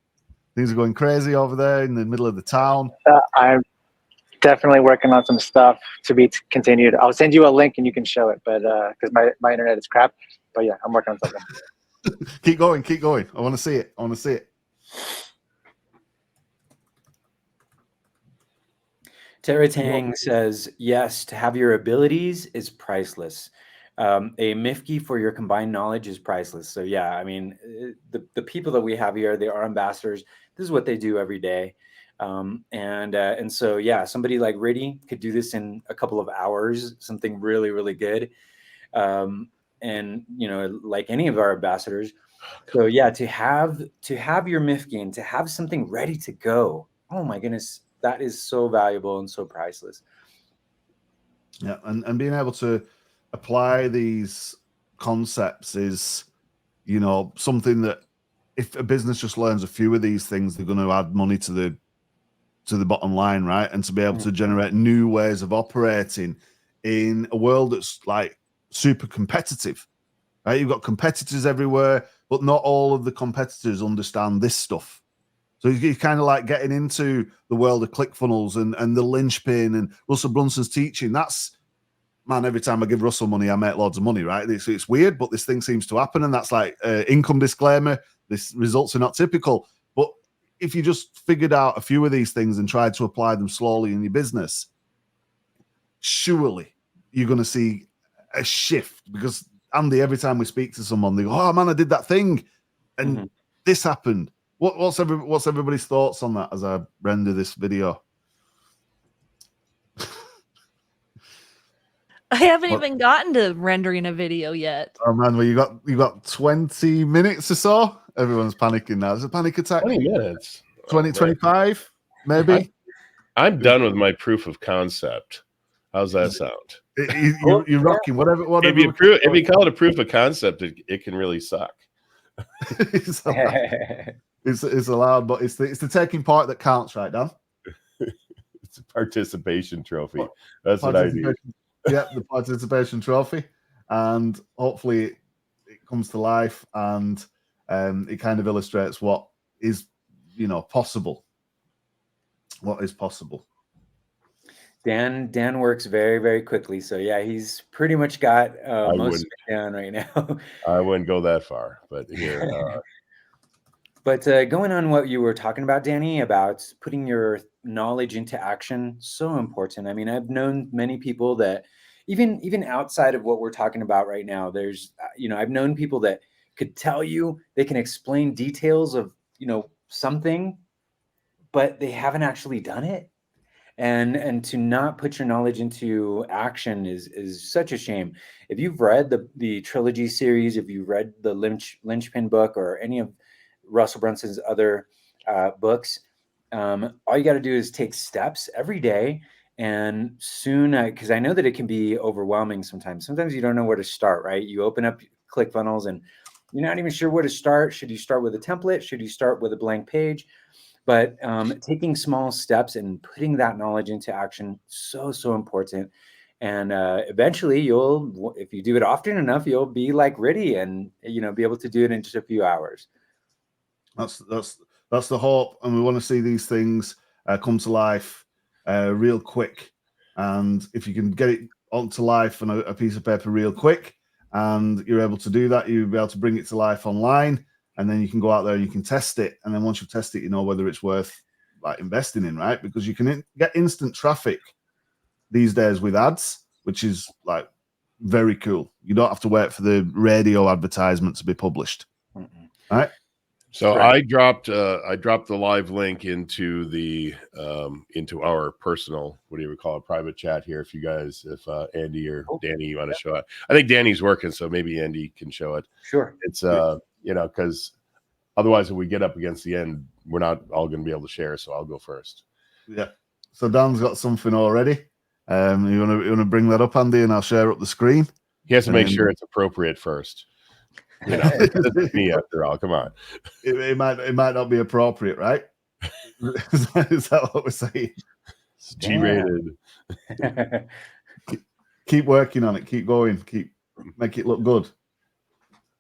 Things are going crazy over there in the middle of the town. I'm definitely working on some stuff to be continued. I'll send you a link and you can show it, but because my internet is crap. But yeah, I'm working on something. Keep going. I want to see it. Tara Tang says, yes, to have your abilities is priceless. A MIFGE for your combined knowledge is priceless. So yeah, I mean, the people that we have here, they are ambassadors. This is what they do every day. And so, yeah, somebody like Riddy could do this in a couple of hours, something really, really good. And, you know, like any of our ambassadors. So yeah, to have your MIFGE and to have something ready to go. Oh my goodness. That is so valuable and so priceless. Yeah, and being able to apply these concepts is, you know, something that if a business just learns a few of these things, they're going to add money to the bottom line, right? And to be able to generate new ways of operating in a world that's like super competitive, right? You've got competitors everywhere, but not all of the competitors understand this stuff. So you're kind of like getting into the world of ClickFunnels and the linchpin and Russell Brunson's teaching. That's, man, every time I give Russell money, I make loads of money, right? It's weird, but this thing seems to happen. And that's like income disclaimer. This results are not typical. But if you just figured out a few of these things and tried to apply them slowly in your business, surely you're going to see a shift. Because, Andy, every time we speak to someone, they go, oh, man, I did that thing. And this happened. What's everybody's thoughts on that as I render this video? I haven't even gotten to rendering a video yet. Oh man, well you got 20 minutes or so. Everyone's panicking now. Is it a panic attack? 20 minutes. 25, maybe. I'm done with my proof of concept. How's that sound? You're rocking. Whatever. If you call it a proof of concept, it can really suck. It's allowed, but it's the taking part that counts, right, Dan? It's a participation trophy. That's what I need. Yeah, the participation trophy, and hopefully it comes to life and it kind of illustrates what is, you know, possible. What is possible. Dan works very, very quickly. So yeah, he's pretty much got most of it down right now. I wouldn't go that far, but here. But going on what you were talking about, Danny, about putting your knowledge into action, so important. I mean, I've known many people that even outside of what we're talking about right now, there's, you know, I've known people that could tell you, they can explain details of, you know, something, but they haven't actually done it. And to not put your knowledge into action is such a shame. If you've read the trilogy series, if you've read the Lynchpin book or any of Russell Brunson's other books, all you got to do is take steps every day. And soon, because I know that it can be overwhelming sometimes. Sometimes you don't know where to start, right? You open up ClickFunnels and you're not even sure where to start. Should you start with a template? Should you start with a blank page? But taking small steps and putting that knowledge into action, so important. And eventually if you do it often enough, you'll be like Riddy and, you know, be able to do it in just a few hours. That's the hope. And we want to see these things come to life real quick. And if you can get it onto life on a piece of paper real quick, and you're able to do that, you'll be able to bring it to life online. And then you can go out there and you can test it. And then once you test it, you know whether it's worth like investing in, right? Because you can get instant traffic these days with ads, which is like very cool. You don't have to wait for the radio advertisement to be published, right? So right. I dropped the live link into the into our personal, what do you call it, private chat here. If you guys, if Andy or Danny, you want to show it. I think Danny's working, so maybe Andy can show it. Sure. It's you know, because otherwise, if we get up against the end, we're not all going to be able to share. So I'll go first. Yeah. So Dan's got something already. You want to bring that up, Andy, and I'll share up the screen. He has to make sure it's appropriate first. You know, this is me after all. Come on. It might not be appropriate, right? Is that what we're saying? It's G-rated. Keep working on it. Keep going. Make it look good.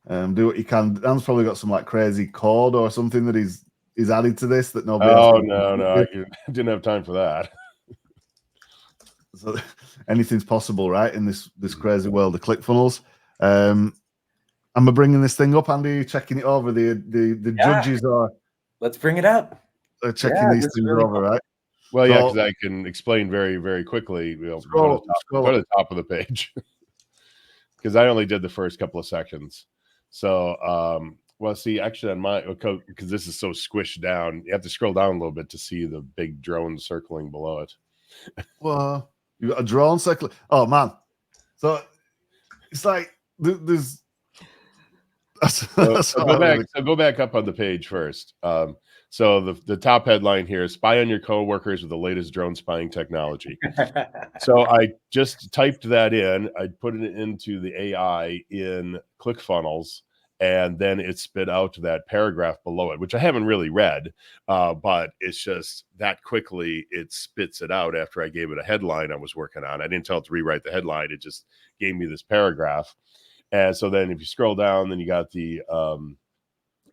Do what you can. Dan's probably got some like crazy code or something that he's added to this that nobody else. Oh no, I didn't have time for that. So anything's possible, right? In this crazy world of ClickFunnels. Am I bringing this thing up, Andy? Checking it over. The judges are. Let's bring it up. They're checking these things really over, right? Well, yeah, because I can explain very, very quickly. Go to the top of the page, because I only did the first couple of sections. So, well, see, actually, on my, because this is so squished down, you have to scroll down a little bit to see the big drone circling below it. Well, you got a drone circling. Oh man, so it's like there's. Go back up on the page first. So the top headline here is "Spy on your coworkers with the latest drone spying technology." So I just typed that in. I put it into the AI in ClickFunnels, and then it spit out that paragraph below it, which I haven't really read, but it's just that quickly it spits it out after I gave it a headline I was working on. I didn't tell it to rewrite the headline. It just gave me this paragraph. And so then if you scroll down, then you got the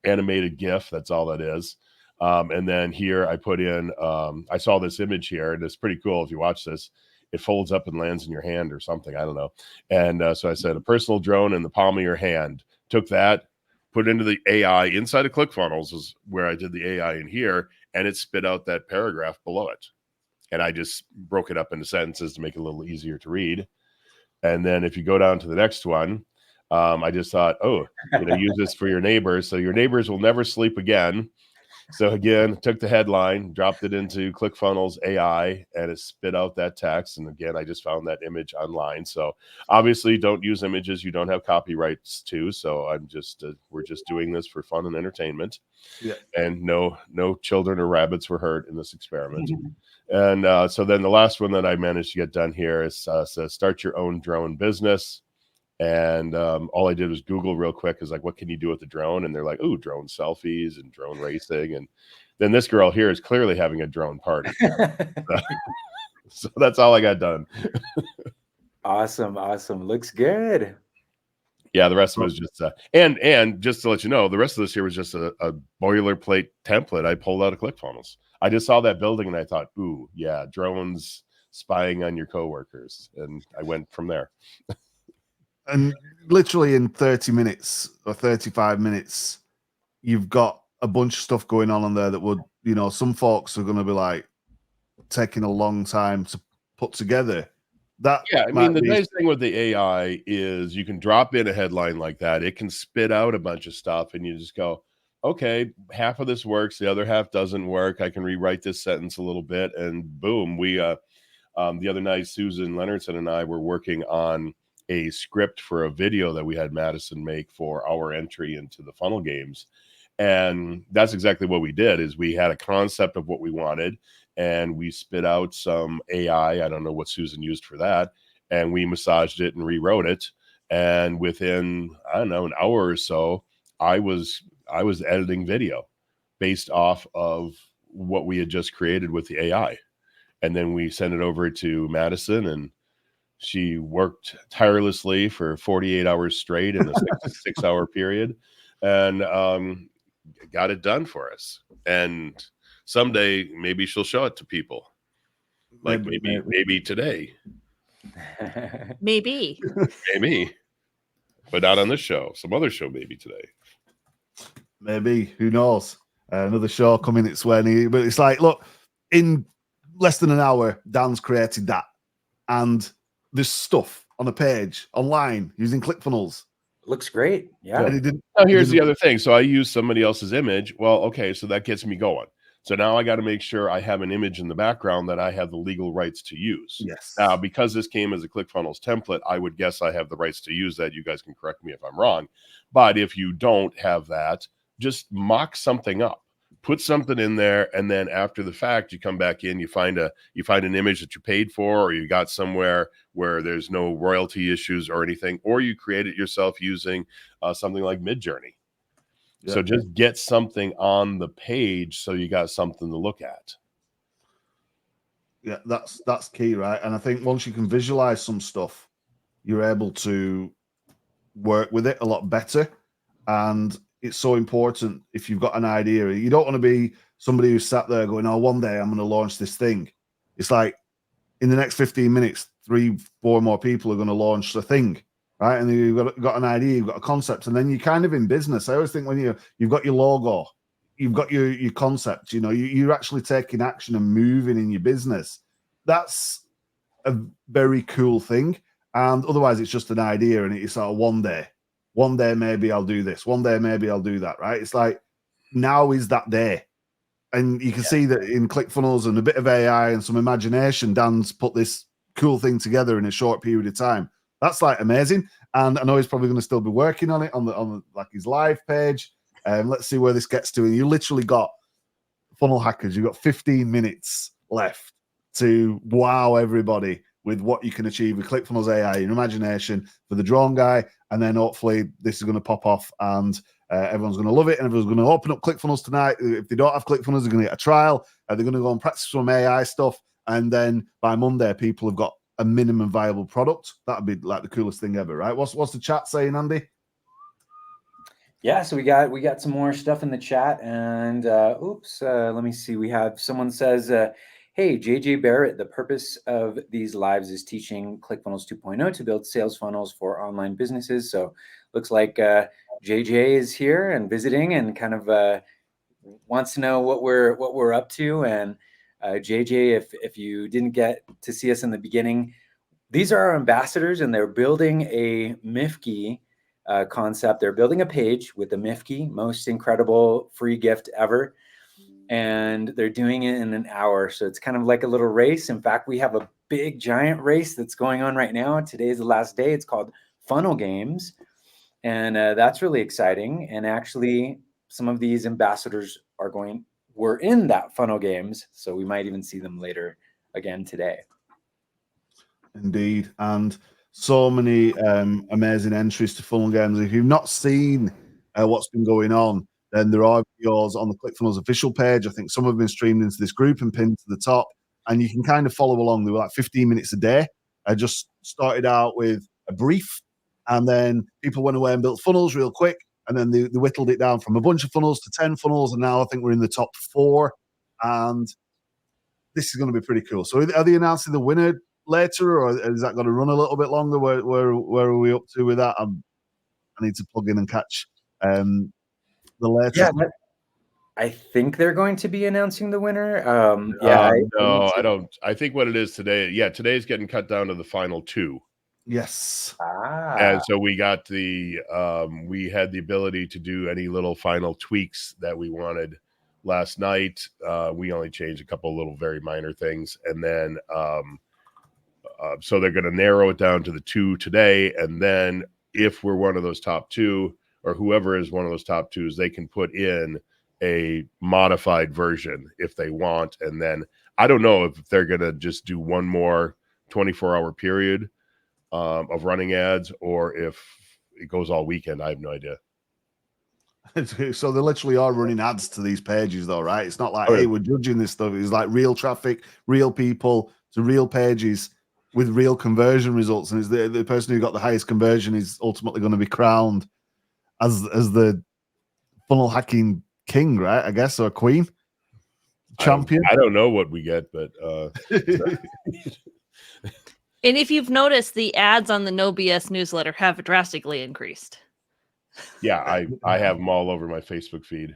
animated GIF. That's all that is. And then here I put in, I saw this image here, and it's pretty cool. If you watch this, it folds up and lands in your hand or something. I don't know. And so I said, a personal drone in the palm of your hand. Took that, put it into the AI inside of ClickFunnels is where I did the AI in here, and it spit out that paragraph below it. And I just broke it up into sentences to make it a little easier to read. And then if you go down to the next one, I just thought, use this for your neighbors. So your neighbors will never sleep again. So again, took the headline, dropped it into ClickFunnels AI, and it spit out that text. And again, I just found that image online. So obviously don't use images you don't have copyrights to. So I'm just, we're just doing this for fun and entertainment. Yeah. And no children or rabbits were hurt in this experiment. And so then the last one that I managed to get done here is says, start your own drone business. And all I did was Google real quick is like, what can you do with the drone? And they're like, oh, drone selfies and drone racing. And then this girl here is clearly having a drone party. So that's all I got done. Awesome. Looks good. Yeah, the rest of it was just and just to let you know, the rest of this here was just a boilerplate template I pulled out of ClickFunnels. I just saw that building and I thought, ooh, yeah, drones spying on your coworkers. And I went from there. And literally in 30 minutes or 35 minutes, you've got a bunch of stuff going on there that would, some folks are going to be like taking a long time to put together. I mean, the nice thing with the AI is you can drop in a headline like that. It can spit out a bunch of stuff and you just go, okay, half of this works. The other half doesn't work. I can rewrite this sentence a little bit and boom. We, the other night, Susan Leonardson and I were working on a script for a video that we had Madison make for our entry into the funnel games. And that's exactly what we did is we had a concept of what we wanted and we spit out some AI. I don't know what Susan used for that. And we massaged it and rewrote it. And within, I don't know, an hour or so, I was editing video based off of what we had just created with the AI. And then we sent it over to Madison and she worked tirelessly for 48 hours straight in a 6-hour period and got it done for us. And someday maybe she'll show it to people. Like maybe today. Maybe. But not on this show. Some other show maybe today. Maybe. Who knows? Another show coming its way. But it's like, look, in less than an hour, Dan's created that. And this stuff on a page online using ClickFunnels. Looks great. Yeah. Here's the other thing. So I use somebody else's image. Well, okay, so that gets me going. So now I got to make sure I have an image in the background that I have the legal rights to use. Yes. Now, because this came as a ClickFunnels template, I would guess I have the rights to use that. You guys can correct me if I'm wrong. But if you don't have that, just mock something up. Put something in there, and then after the fact, you come back in, you find an image that you paid for, or you got somewhere where there's no royalty issues or anything, or you create it yourself using something like MidJourney. Yeah. So just get something on the page so you got something to look at. Yeah, that's key, right? And I think once you can visualize some stuff, you're able to work with it a lot better. And it's so important if you've got an idea. You don't want to be somebody who's sat there going, oh, one day I'm going to launch this thing. It's like in the next 15 minutes, 3-4 more people are going to launch the thing, right? And you've got an idea, you've got a concept, and then you're kind of in business. I always think when you've got your logo, you've got your concept, you're actually taking action and moving in your business. That's a very cool thing. And otherwise, it's just an idea, and it's sort of one day maybe I'll do this, one day maybe I'll do that, right? It's like now is that day. And you can see that in ClickFunnels and a bit of AI and some imagination, Dan's put this cool thing together in a short period of time. That's like amazing. And I know he's probably going to still be working on it on the like his live page. Let's see where this gets to. And you literally got funnel hackers. You've got 15 minutes left to wow everybody with what you can achieve with ClickFunnels AI and imagination for the drone guy. And then hopefully this is going to pop off and everyone's going to love it, and everyone's going to open up ClickFunnels tonight. If they don't have ClickFunnels, they're going to get a trial. They're going to go and practice some AI stuff, and then by Monday, people have got a minimum viable product. That'd be like the coolest thing ever, right? What's the chat saying, Andy? Yeah, so we got some more stuff in the chat, and let me see. We have someone says, "Hey, JJ Barrett, the purpose of these lives is teaching ClickFunnels 2.0 to build sales funnels for online businesses." So looks like JJ is here and visiting, and kind of wants to know what we're up to. And JJ, if you didn't get to see us in the beginning, these are our ambassadors, and they're building a MIFGE concept. They're building a page with the MIFGE, most incredible free gift ever. And they're doing it in an hour. So it's kind of like a little race. In fact, we have a big giant race that's going on right now. Today is the last day. It's called Funnel Games. And that's really exciting. And actually, some of these ambassadors were in that Funnel Games. So we might even see them later again today. Indeed. And so many amazing entries to Funnel Games. If you've not seen what's been going on, then there are videos on the ClickFunnels official page. I think some have been streamed into this group and pinned to the top. And you can kind of follow along. They were like 15 minutes a day. I just started out with a brief, and then people went away and built funnels real quick. And then they whittled it down from a bunch of funnels to 10 funnels. And now I think we're in the top 4. And this is going to be pretty cool. So are they announcing the winner later, or is that going to run a little bit longer? Where are we up to with that? I need to plug in and catch the latest. Yeah, I think they're going to be announcing the winner. No, I don't. I think what it is today, today's getting cut down to the final 2. Yes. And so we got we had the ability to do any little final tweaks that we wanted last night. We only changed a couple of little very minor things. And then, so they're going to narrow it down to the 2 today. And then if we're one of those top 2, or whoever is one of those top 2s, they can put in a modified version if they want. And then I don't know if they're going to just do one more 24-hour period of running ads, or if it goes all weekend. I have no idea. So they literally are running ads to these pages though, right? It's not like, hey, we're judging this stuff. It's like real traffic, real people to real pages with real conversion results. And it's the person who got the highest conversion is ultimately going to be crowned as the funnel hacking king, right? I guess, or queen, champion. I don't know what we get, but and if you've noticed, the ads on the No BS newsletter have drastically increased. Yeah, I have them all over my Facebook feed.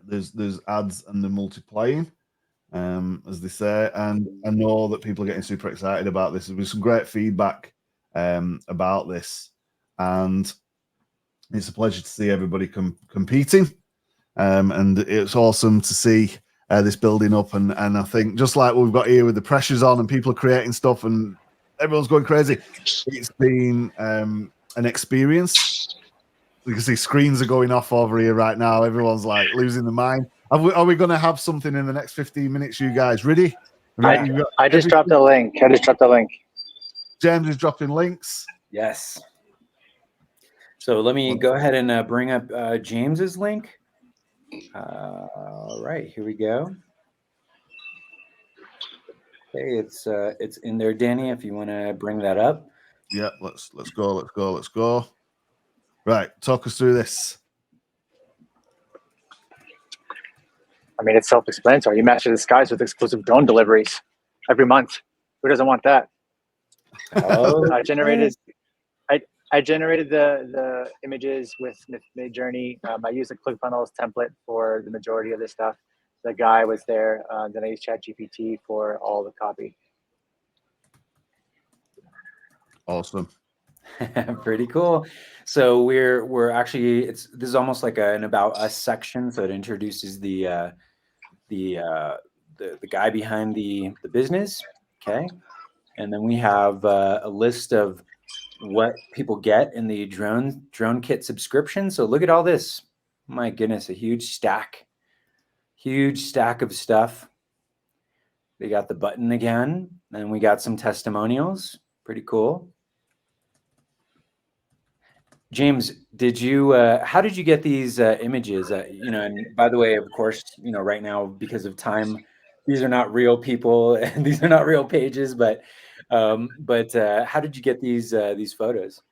There's ads and they're multiplying, as they say, and I know that people are getting super excited about this. There's been some great feedback about this, and it's a pleasure to see everybody competing, and it's awesome to see this building up. And I think just like we've got here with the pressures on and people are creating stuff and everyone's going crazy, it's been an experience. You can see screens are going off over here right now. Everyone's like losing their mind. Are we going to have something in the next 15 minutes? You guys ready? I just dropped a link. James is dropping links. Yes. So let me go ahead and bring up James's link. All right, here we go. Okay, it's in there, Danny, if you want to bring that up. Yeah, let's go. Right, talk us through this. I mean, it's self-explanatory. You master the skies with exclusive drone deliveries every month. Who doesn't want that? Oh, I generated the images with MidJourney. I used a ClickFunnels template for the majority of this stuff. The guy was there. Then I used ChatGPT for all the copy. Awesome. Pretty cool. So we're actually this is almost like an about us section. So it introduces the guy behind the business. Okay, and then we have a list of what people get in the drone kit subscription. So look at all this. My goodness, a huge stack of stuff. They got the button again, and we got some testimonials. Pretty cool. James, did you how did you get these images? And by the way, of course, right now because of time, these are not real people and these are not real pages, but how did you get these photos?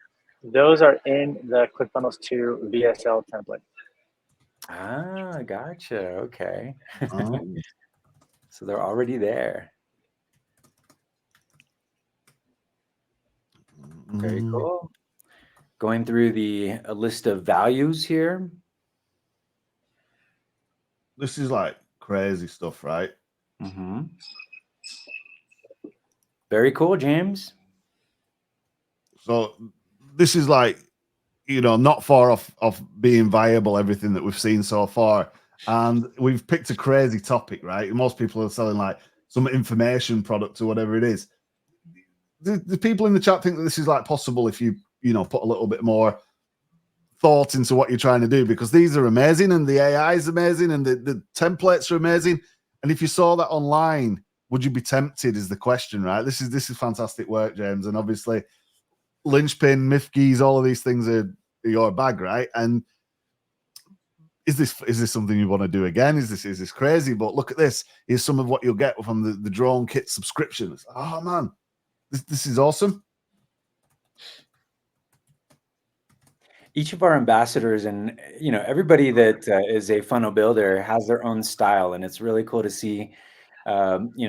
Those are in the ClickFunnels 2 VSL template. Ah, gotcha. Okay. Oh. So they're already there. Very cool. Going through a list of values here. This is like crazy stuff, right? Mm-hmm. Very cool, James. So this is like, not far off being viable, everything that we've seen so far. And we've picked a crazy topic, right? Most people are selling like some information product or whatever it is. The people in the chat think that this is like possible if you put a little bit more thought into what you're trying to do, because these are amazing and the AI is amazing and the templates are amazing. And if you saw that online, would you be tempted is the question, right? This is fantastic work, James. And obviously Linchpin, MIFGEs, all of these things are your bag, right? And is this something you want to do again? Is this crazy? But look at this. Here's some of what you'll get from the drone kit subscription. Oh man, this is awesome. Each of our ambassadors and everybody that is a funnel builder has their own style, and it's really cool to see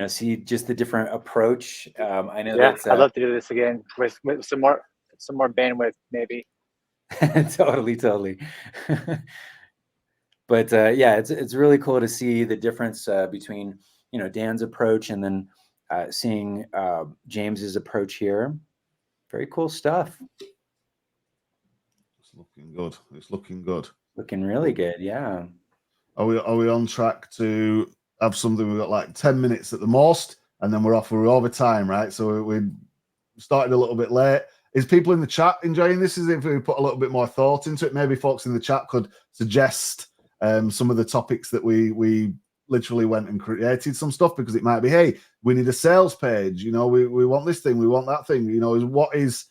see just the different approach. I know Yeah, that's I'd love to do this again with some more bandwidth, maybe. totally. But yeah, it's really cool to see the difference between Dan's approach and then seeing James's approach here. Very cool stuff. It's looking good. It's looking good. Looking really good, yeah. Are we on track to have something? We've got like 10 minutes at the most, and then we're over time, right? So we started a little bit late. Is people in the chat enjoying this? Is if we put a little bit more thought into it, maybe folks in the chat could suggest some of the topics that we literally went and created some stuff, because it might be, hey, we need a sales page. We want this thing, we want that thing. What is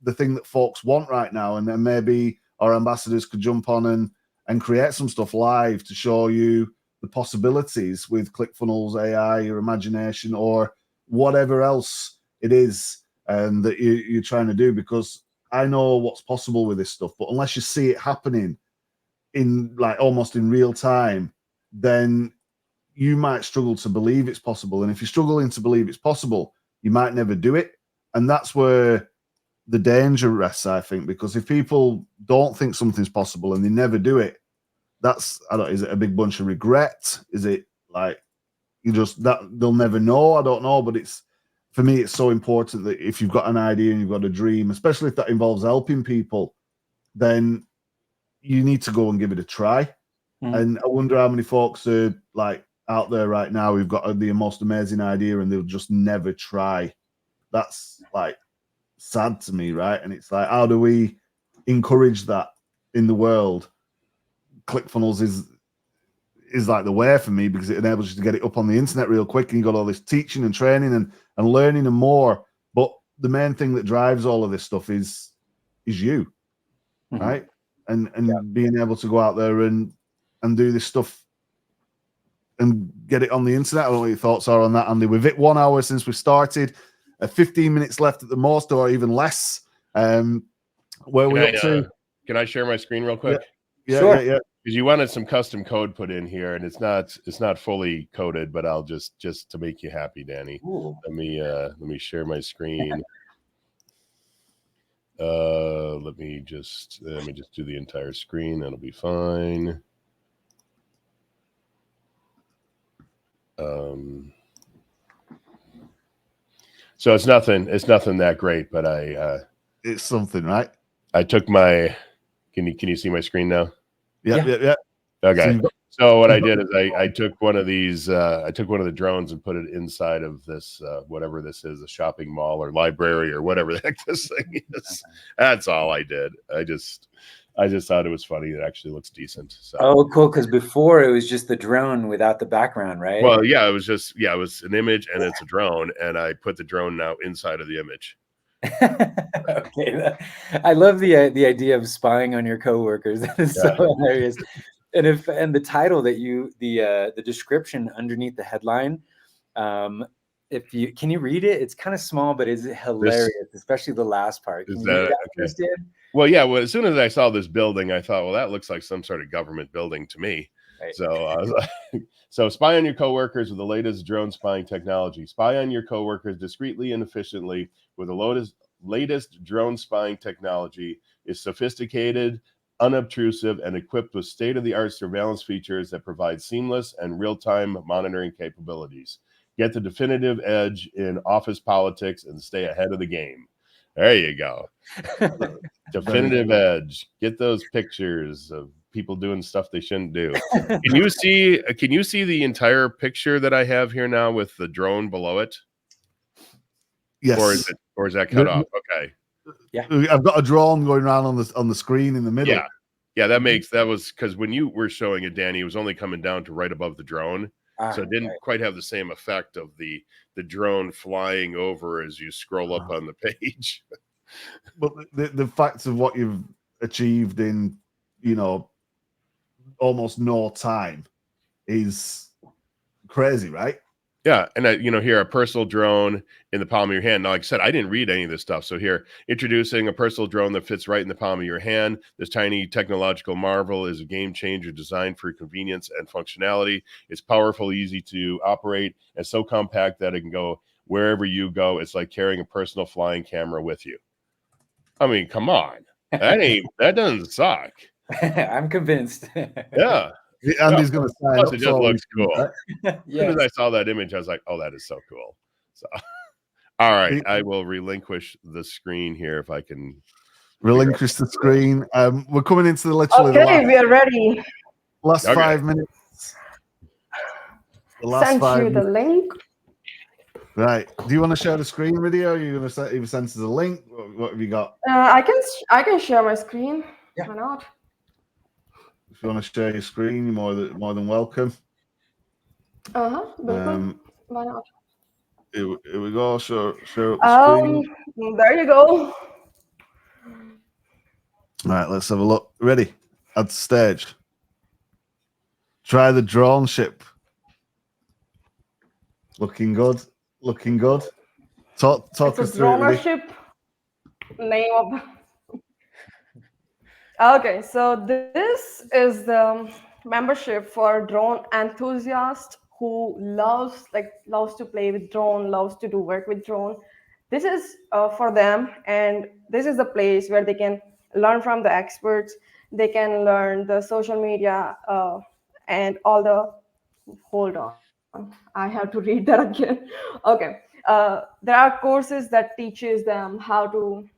the thing that folks want right now? And then maybe our ambassadors could jump on and create some stuff live to show you the possibilities with ClickFunnels, AI, your imagination, or whatever else it is that you're trying to do. Because I know what's possible with this stuff, but unless you see it happening in like almost in real time, then you might struggle to believe it's possible. And if you're struggling to believe it's possible, you might never do it. And that's where the danger rests, I think, because if people don't think something's possible and they never do it, is it a big bunch of regret? Is it like that they'll never know? I don't know, but for me, it's so important that if you've got an idea and you've got a dream, especially if that involves helping people, then you need to go and give it a try. And I wonder how many folks are like out there right now who've got the most amazing idea and they'll just never try. That's like sad to me, right? And it's like, how do we encourage that in the world? ClickFunnels is like the way for me, because it enables you to get it up on the internet real quick, and you got all this teaching and training and learning and more. But the main thing that drives all of this stuff is you. right? And being able to go out there and do this stuff and get it on the internet. I don't know what your thoughts are on that, Andy. We've hit 1 hour since we started, 15 minutes left at the most, or even less. Where we up to? Can I share my screen real quick? Yeah, Sure. yeah. Because you wanted some custom code put in here, and it's not fully coded, but I'll just to make you happy, Danny. Ooh. Let me share my screen. Let me just do the entire screen. That'll be fine. So it's nothing that great, but It's something, right? I took my. Can you see my screen now? Yeah. Okay. So what I did is I took one of these. I took one of the drones and put it inside of this whatever this is, a shopping mall or library or whatever the heck this thing is. That's all I did. I just thought it was funny. It actually looks decent. So. Oh, cool. Because before it was just the drone without the background, right? Well, yeah, it was an image and it's a drone, and I put the drone now inside of the image. Okay, I love the idea of spying on your coworkers. That is so hilarious. And the title that the description underneath the headline, if you can you read it? It's kind of small, but it's hilarious, especially the last part. Can you read that, okay? Well, yeah. Well, as soon as I saw this building, I thought, well, that looks like some sort of government building to me. Right. So I was like, so spy on your coworkers with the latest drone spying technology. Spy on your coworkers discreetly and efficiently with the latest drone spying technology. Is sophisticated, unobtrusive, and equipped with state-of-the-art surveillance features that provide seamless and real-time monitoring capabilities. Get the definitive edge in office politics and stay ahead of the game. There you go. Definitive edge. Get those pictures of people doing stuff they shouldn't do. Can you see the entire picture that I have here now with the drone below it? Yes. Or is that cut off? Okay. Yeah. I've got a drone going around on the screen in the middle. Yeah, that was because when you were showing it, Danny, it was only coming down to right above the drone. So it didn't quite have the same effect of the drone flying over as you scroll up on the page. But the facts of what you've achieved in, almost no time is crazy, right? Yeah, and here a personal drone in the palm of your hand. Now, like I said, I didn't read any of this stuff. So here, introducing a personal drone that fits right in the palm of your hand. This tiny technological marvel is a game changer designed for convenience and functionality. It's powerful, easy to operate, and so compact that it can go wherever you go. It's like carrying a personal flying camera with you. I mean, come on, that doesn't suck. I'm convinced. Yeah. Andy's going to sign up. It just looks cool. Right? As soon as I saw that image, I was like, oh, that is so cool. So, all right, I will relinquish the screen here if I can. Relinquish the screen. We're coming into the literally we are ready. Last 5 minutes. Send you the link. Right. Do you want to share the screen video? Are you going to even send us a link? What have you got? I can share my screen. Yeah. Why not? If you want to share your screen, you're more than welcome. Why not? Here we go. Share the screen. There you go. All right, let's have a look. Ready? Add to stage. Try the drone ship. Looking good. Looking good. Talk us through it. Drone ship. Name of. Okay, so this is the membership for drone enthusiasts who loves to play with drone, loves to do work with drone. This is for them, and this is the place where they can learn from the experts. They can learn the social media and all the. Hold on, I have to read that again. Okay, there are courses that teaches them how to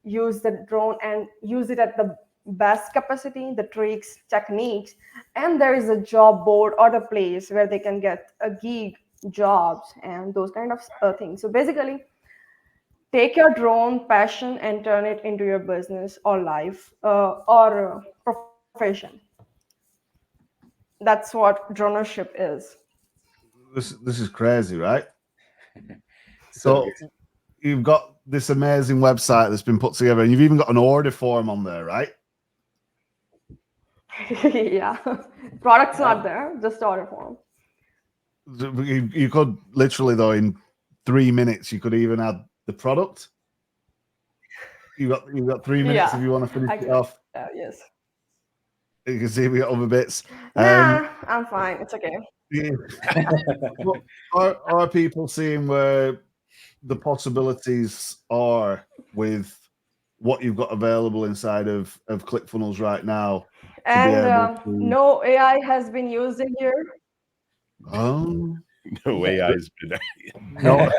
use the drone and use it at the best capacity, the tricks, techniques, and there is a job board or the place where they can get a gig jobs and those kind of things. So basically, take your drone passion and turn it into your business or life or profession. That's what dronership is. This is crazy, right? So you've got this amazing website that's been put together, and you've even got an order form on there, right? Yeah, product's not there, just order form. You could literally, though, in 3 minutes, you could even add the product. You've got 3 minutes if you want to finish it off. Yes. You can see we got other bits. Nah, I'm fine. It's okay. Yeah. Are people seeing where the possibilities are with what you've got available inside of ClickFunnels right now? And no AI has been used in here. Oh, No AI's been. no,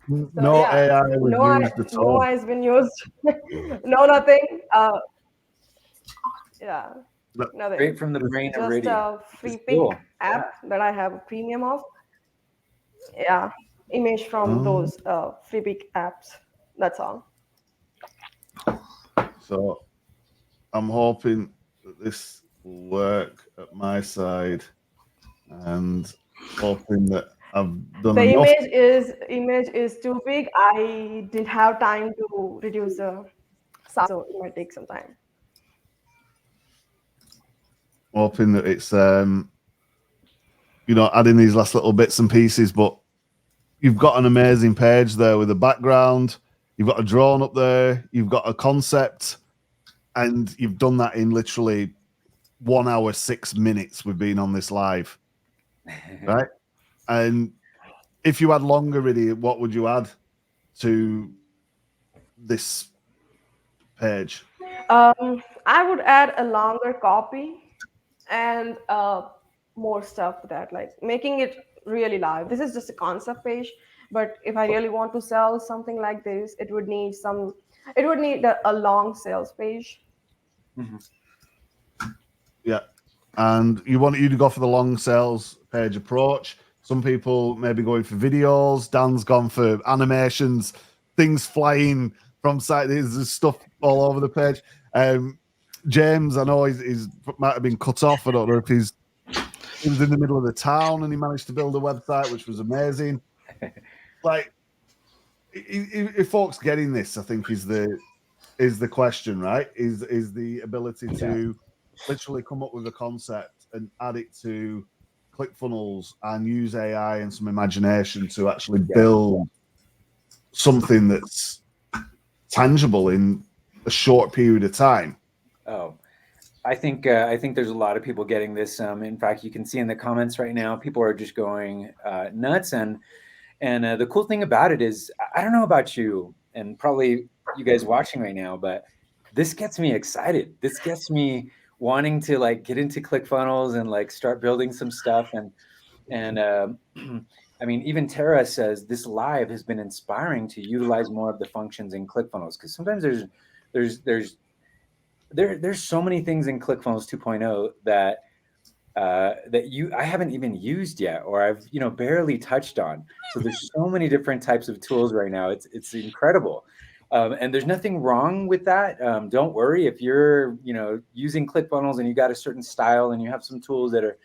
no AI was used at all. No AI has been used. No, nothing. Yeah, nothing. Straight from the brain of Just radio. a free pick app that I have a premium of. Yeah, image from those free pick apps. That's all. So I'm hoping that this will work at my side, and hoping that I've done The enough. image is too big. I didn't have time to reduce the size, so it might take some time. Hoping that it's adding these last little bits and pieces, but you've got an amazing page there with a background. You've got a drone up there. You've got a concept, and you've done that in literally 1 hour, 6 minutes. We've been on this live, right? And if you had longer, really, what would you add to this page? I would add a longer copy and more stuff to that, like making it really live. This is just a concept page, but if I really want to sell something like this, it would need a long sales page. Mm-hmm. Yeah. And you want you to go for the long sales page approach. Some people may be going for videos. Dan's gone for animations, things flying from site. There's stuff all over the page. James, I know he's might have been cut off. I don't know if he was in the middle of the town and he managed to build a website, which was amazing. Like, if folks getting this, I think is the question, right? Is the ability to literally come up with a concept and add it to ClickFunnels and use AI and some imagination to actually build something that's tangible in a short period of time. Oh, I think there's a lot of people getting this. In fact, you can see in the comments right now, people are just going nuts. And the cool thing about it is, I don't know about you, and probably you guys watching right now, but this gets me excited. This gets me wanting to like get into ClickFunnels and like start building some stuff. And I mean, even Tara says this live has been inspiring to utilize more of the functions in ClickFunnels, because sometimes there's so many things in ClickFunnels 2.0 that I haven't even used yet, or I've barely touched on. So there's so many different types of tools right now. It's incredible, and there's nothing wrong with that. Don't worry if you're using ClickFunnels and you got a certain style and you have some tools that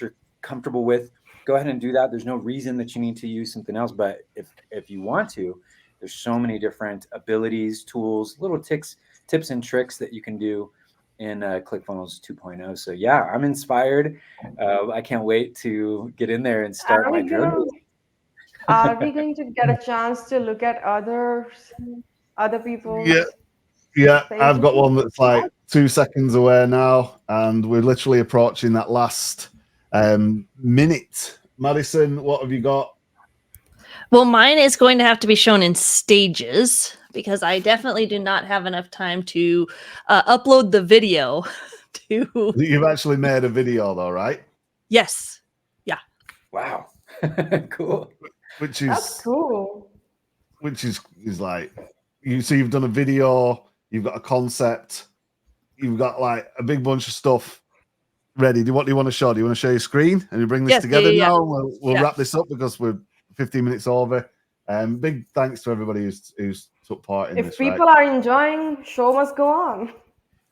you're comfortable with. Go ahead and do that. There's no reason that you need to use something else. But if you want to, there's so many different abilities, tools, little tips and tricks that you can do in ClickFunnels 2.0. So yeah, I'm inspired. I can't wait to get in there and start my journey. Are we going to get a chance to look at other people's? Yeah. I've got one that's like 2 seconds away now, and we're literally approaching that last minute. Madison, what have you got? Well, mine is going to have to be shown in stages, because I definitely do not have enough time to upload the video to. You've actually made a video though, right? Yes. Yeah. Wow. Cool. That's cool. Which is like, you've done a video, you've got a concept, you've got like a big bunch of stuff ready. What do you want to show? Do you want to show your screen and you bring this together now? We'll wrap this up because we're 15 minutes over. Big thanks to everybody who's took part in this. If people are enjoying, show must go on.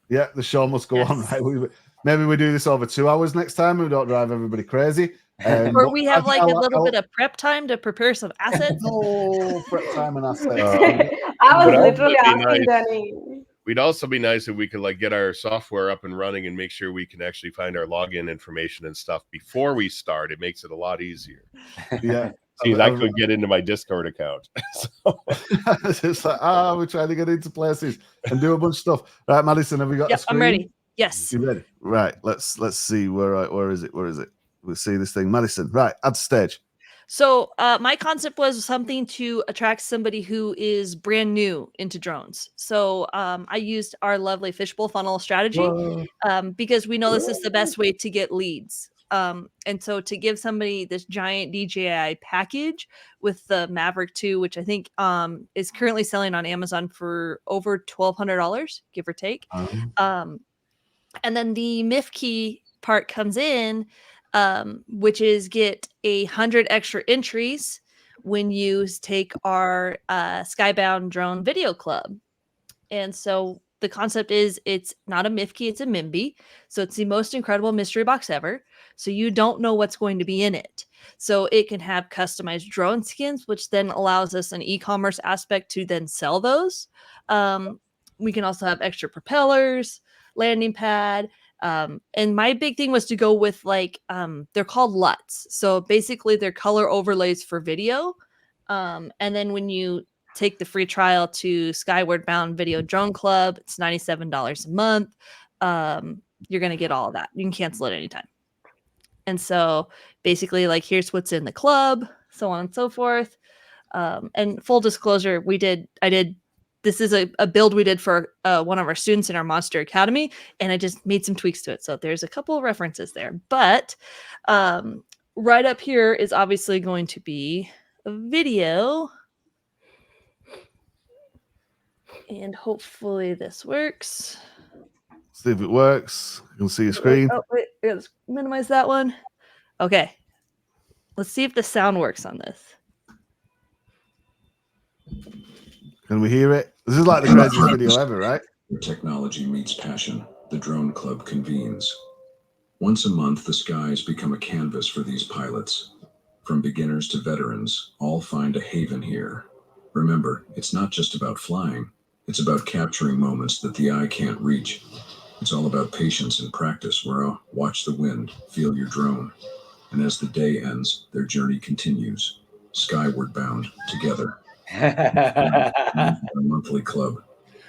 Yeah, the show must go on, right? Maybe we do this over 2 hours next time. We don't drive everybody crazy. Or but we have like a little I'll- bit of prep time to prep some assets. No prep time and assets. I was But literally also be asking nice. Danny. We'd also be nice if we could like get our software up and running and make sure we can actually find our login information and stuff before we start. It makes it a lot easier. Yeah. See, I could get into my Discord account. So, It's like, we're trying to get into places and do a bunch of stuff. Right, Madison, have we got a Yep, screen? I'm ready. Yes. You ready? Right. Let's see where is it? We'll see this thing. Madison. Right. Add stage. So my concept was something to attract somebody who is brand new into drones. So I used our lovely fishbowl funnel strategy because we know this is the best way to get leads. And so to give somebody this giant DJI package with the Maverick 2, which I think is currently selling on Amazon for over $1,200, give or take. And then the MIFGE part comes in, which is get 100 extra entries when you take our Skybound Drone Video Club. And so the concept is it's not a MIFGE, it's a MIMBY. So it's the most incredible mystery box ever. So you don't know what's going to be in it. So it can have customized drone skins, which then allows us an e-commerce aspect to then sell those. We can also have extra propellers, landing pad. And my big thing was to go with like, they're called LUTs. So basically they're color overlays for video. And then when you take the free trial to Skyward Bound Video Drone Club, it's $97 a month. You're going to get all of that. You can cancel it anytime. And so basically like, here's what's in the club, so on and so forth. And full disclosure, this is a build we did for one of our students in our Monster Academy, and I just made some tweaks to it. So there's a couple of references there. But right up here is obviously going to be a video. And hopefully this works. See if it works. You can see your screen. Oh, wait, let's minimize that one. Okay. Let's see if the sound works on this. Can we hear it? This is like the craziest video ever, right? Where technology meets passion, the Drone Club convenes. Once a month, the skies become a canvas for these pilots. From beginners to veterans, all find a haven here. Remember, it's not just about flying. It's about capturing moments that the eye can't reach. It's all about patience and practice, where watch the wind, feel your drone. And as the day ends, their journey continues, skyward bound together. Our monthly club.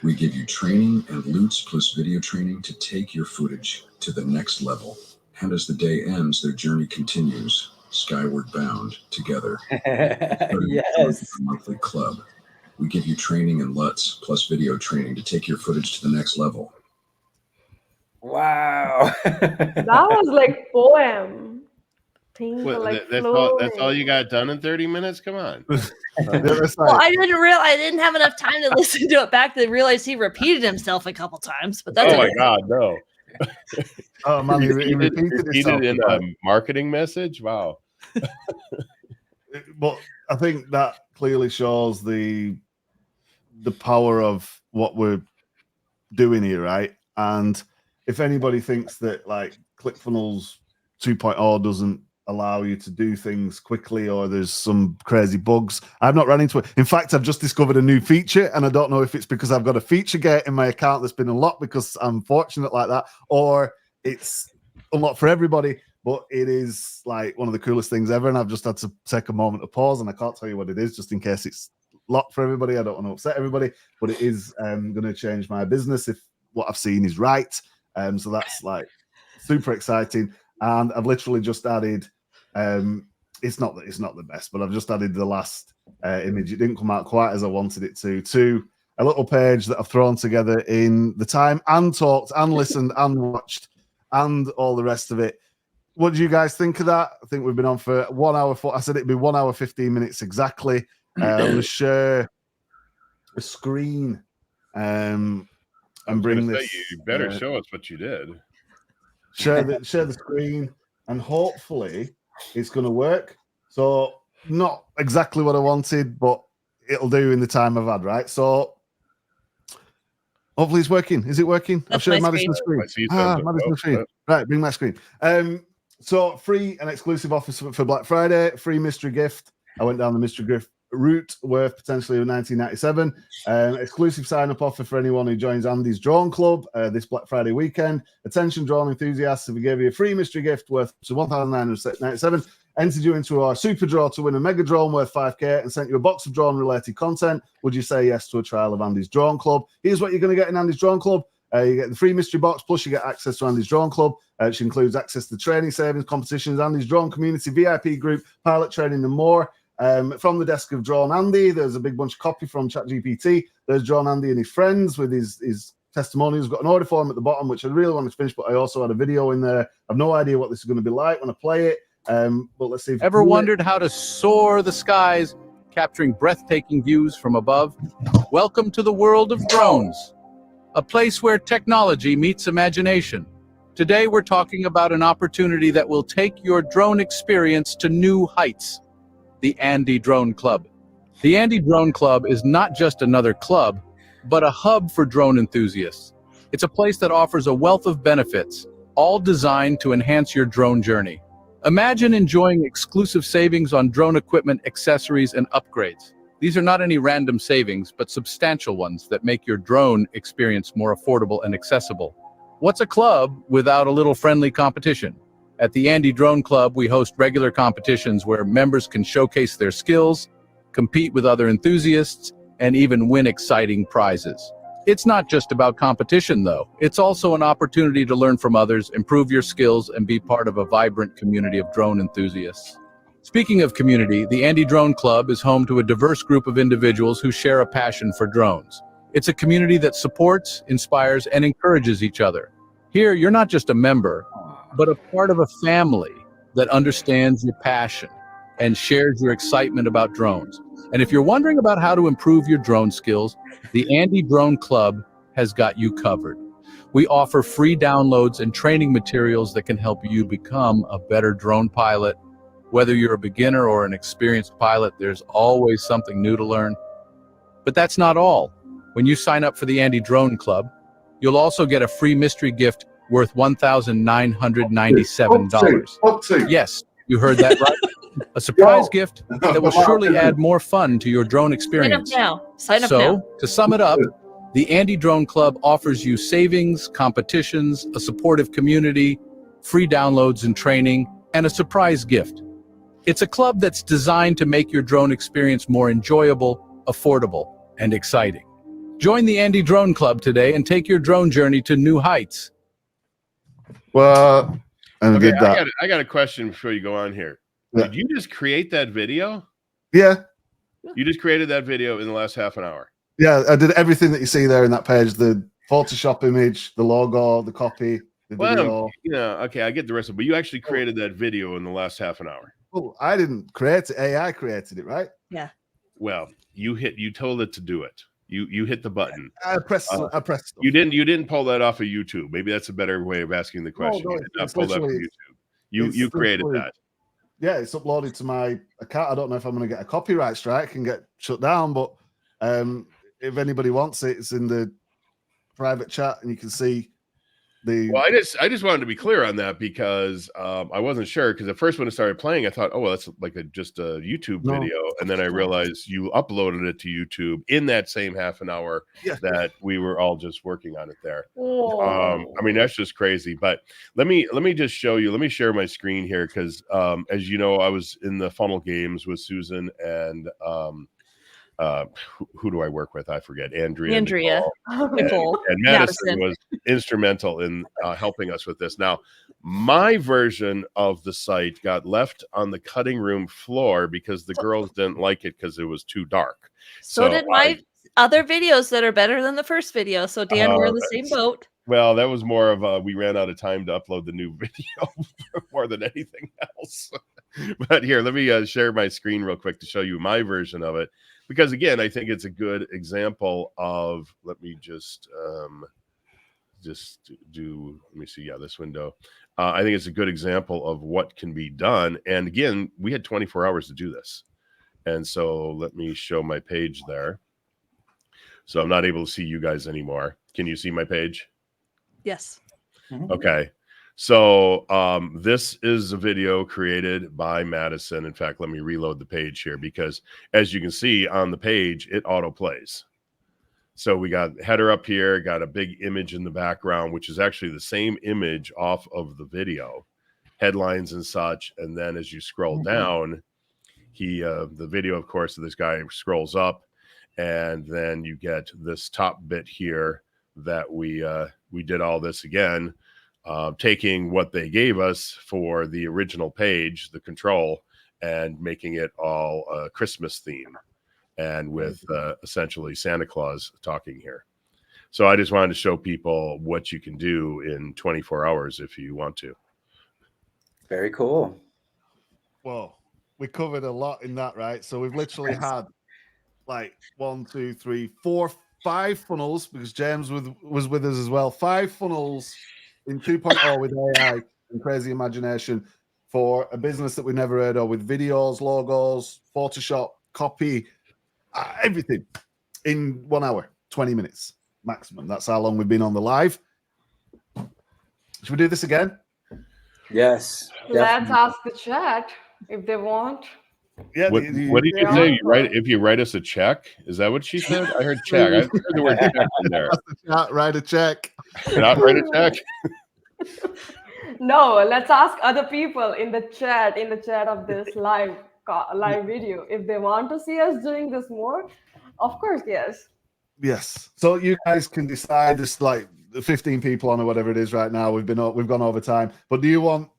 We give you training and loots plus video training to take your footage to the next level. And as the day ends, their journey continues, skyward bound together. Yes. Monthly club. We give you training and LUTs plus video training to take your footage to the next level. Wow. That was like poem. Things what, are like that's all you got done in 30 minutes? Come on. Well, I didn't have enough time to listen to it back to realize he repeated himself a couple times. But that's my God, no. Oh man, he repeated himself in a marketing message. Wow. But I think that clearly shows the power of what we're doing here, right? And if anybody thinks that like ClickFunnels 2.0 doesn't allow you to do things quickly or there's some crazy bugs, I've not run into it. In fact, I've just discovered a new feature, and I don't know if it's because I've got a feature gate in my account that's been unlocked because I'm fortunate like that, or it's unlocked for everybody. But it is like one of the coolest things ever, and I've just had to take a moment of pause, and I can't tell you what it is just in case it's locked for everybody. I don't want to upset everybody, but it is going to change my business if what I've seen is right. So that's like super exciting. And I've literally just added, it's not the best, but I've just added the last image. It didn't come out quite as I wanted it to a little page that I've thrown together in the time and talked and listened and watched and all the rest of it. What do you guys think of that? I think we've been on for 1 hour. I said it'd be 1 hour, 15 minutes exactly. I'm going to share a screen and bring this. You better show us what you did. Share the screen, and hopefully it's going to work. So not exactly what I wanted, but it'll do in the time I've had, right? So hopefully it's working. Is it working? That's I've shared my Madison's screen. screen. Madison's screen. Right, bring my screen. So free and exclusive offers for Black Friday, free mystery gift. I went down the mystery gift route worth potentially $19.97. Exclusive sign-up offer for anyone who joins Andy's Drone Club this Black Friday weekend. Attention drone enthusiasts, we gave you a free mystery gift worth $1,997. Entered you into our super draw to win a mega drone worth $5K and sent you a box of drone-related content. Would you say yes to a trial of Andy's Drone Club? Here's what you're going to get in Andy's Drone Club. You get the free mystery box, plus you get access to Andy's Drone Club, which includes access to training, savings, competitions, Andy's Drone Community, VIP group, pilot training, and more. From the desk of Drone Andy, there's a big bunch of copy from ChatGPT. There's Drone Andy and his friends with his testimonials. Got an order form at the bottom, which I really wanted to finish, but I also had a video in there. I've no idea what this is going to be like when I play it. But let's see. Ever wondered how to soar the skies, capturing breathtaking views from above? Welcome to the world of drones, a place where technology meets imagination. Today, we're talking about an opportunity that will take your drone experience to new heights. The Andy Drone Club. The Andy Drone Club is not just another club, but a hub for drone enthusiasts. It's a place that offers a wealth of benefits, all designed to enhance your drone journey. Imagine enjoying exclusive savings on drone equipment, accessories, and upgrades. These are not any random savings, but substantial ones that make your drone experience more affordable and accessible. What's a club without a little friendly competition? At the Andy Drone Club, we host regular competitions where members can showcase their skills, compete with other enthusiasts, and even win exciting prizes. It's not just about competition, though. It's also an opportunity to learn from others, improve your skills, and be part of a vibrant community of drone enthusiasts. Speaking of community, the Andy Drone Club is home to a diverse group of individuals who share a passion for drones. It's a community that supports, inspires, and encourages each other. Here, you're not just a member, but a part of a family that understands your passion and shares your excitement about drones. And if you're wondering about how to improve your drone skills, the Andy Drone Club has got you covered. We offer free downloads and training materials that can help you become a better drone pilot. Whether you're a beginner or an experienced pilot, there's always something new to learn. But that's not all. When you sign up for the Andy Drone Club, you'll also get a free mystery gift worth $1,997. Yes, you heard that right. A surprise gift that will surely add more fun to your drone experience. Sign up now. Sign up now. To sum it up, the Andy Drone Club offers you savings, competitions, a supportive community, free downloads and training, and a surprise gift. It's a club that's designed to make your drone experience more enjoyable, affordable, and exciting. Join the Andy Drone Club today and take your drone journey to new heights. Well, and okay, did that. I got a question before you go on here. Yeah. Did you just create that video? Yeah. You just created that video in the last half an hour? Yeah, I did everything that you see there in that page, the Photoshop image, the logo, the copy, the video. Okay, I get the rest of it, but you actually created that video in the last half an hour. Well, I didn't create it. AI created it, right? Yeah. Well, you told it to do it. You hit the button. I pressed. You didn't pull that off of YouTube. Maybe that's a better way of asking the question. No, you did not pull that from YouTube. You created that. Yeah, it's uploaded to my account. I don't know if I'm going to get a copyright strike and get shut down, but if anybody wants it, it's in the private chat, and you can see the. Well, I just wanted to be clear on that because I wasn't sure, because at first when it started playing, I thought, oh, well, that's like just a YouTube video, and then I realized you uploaded it to YouTube in that same half an hour that we were all just working on it there. I mean, that's just crazy. But let me just show you. Let me share my screen here because, as you know, I was in the funnel games with Susan and who do I work with? I forget. Andrea. Nicole. And Madison was instrumental in helping us with this. Now, my version of the site got left on the cutting room floor because the girls didn't like it because it was too dark. So did my other videos that are better than the first video. So Dan, we're in the same boat. Well, that was more of we ran out of time to upload the new video more than anything else. But here, let me share my screen real quick to show you my version of it. Because again, I think it's a good example of, let me just do, let me see. Yeah, this window. I think it's a good example of what can be done. And again, we had 24 hours to do this. And so let me show my page there. So I'm not able to see you guys anymore. Can you see my page? Yes. Okay. So this is a video created by Madison. In fact, let me reload the page here because as you can see on the page, it auto plays. So we got header up here, got a big image in the background, which is actually the same image off of the video, headlines and such. And then as you scroll down, the video, of course, of this guy scrolls up, and then you get this top bit here that we did all this again. Taking what they gave us for the original page, the control, and making it all Christmas theme, and with essentially Santa Claus talking here. So I just wanted to show people what you can do in 24 hours if you want to. Very cool. Well, we covered a lot in that, right? So we've literally had like 1, 2, 3, 4, 5 funnels, because James was with us as well. 5 funnels in 2.0 with AI and crazy imagination for a business that we never heard of, with videos, logos, Photoshop, copy, everything in 1 hour, 20 minutes maximum. That's how long we've been on the live. Should we do this again? Yes. Let's ask the chat if they want. Yeah. What did you say? If you write us a check? Is that what she said? I heard check. I heard the word check in there. Write a check. Not write a check. No, let's ask other people in the chat of this live video if they want to see us doing this more. Of course, yes. Yes. So you guys can decide. Just like 15 people on or whatever it is right now. We've gone over time. But do you want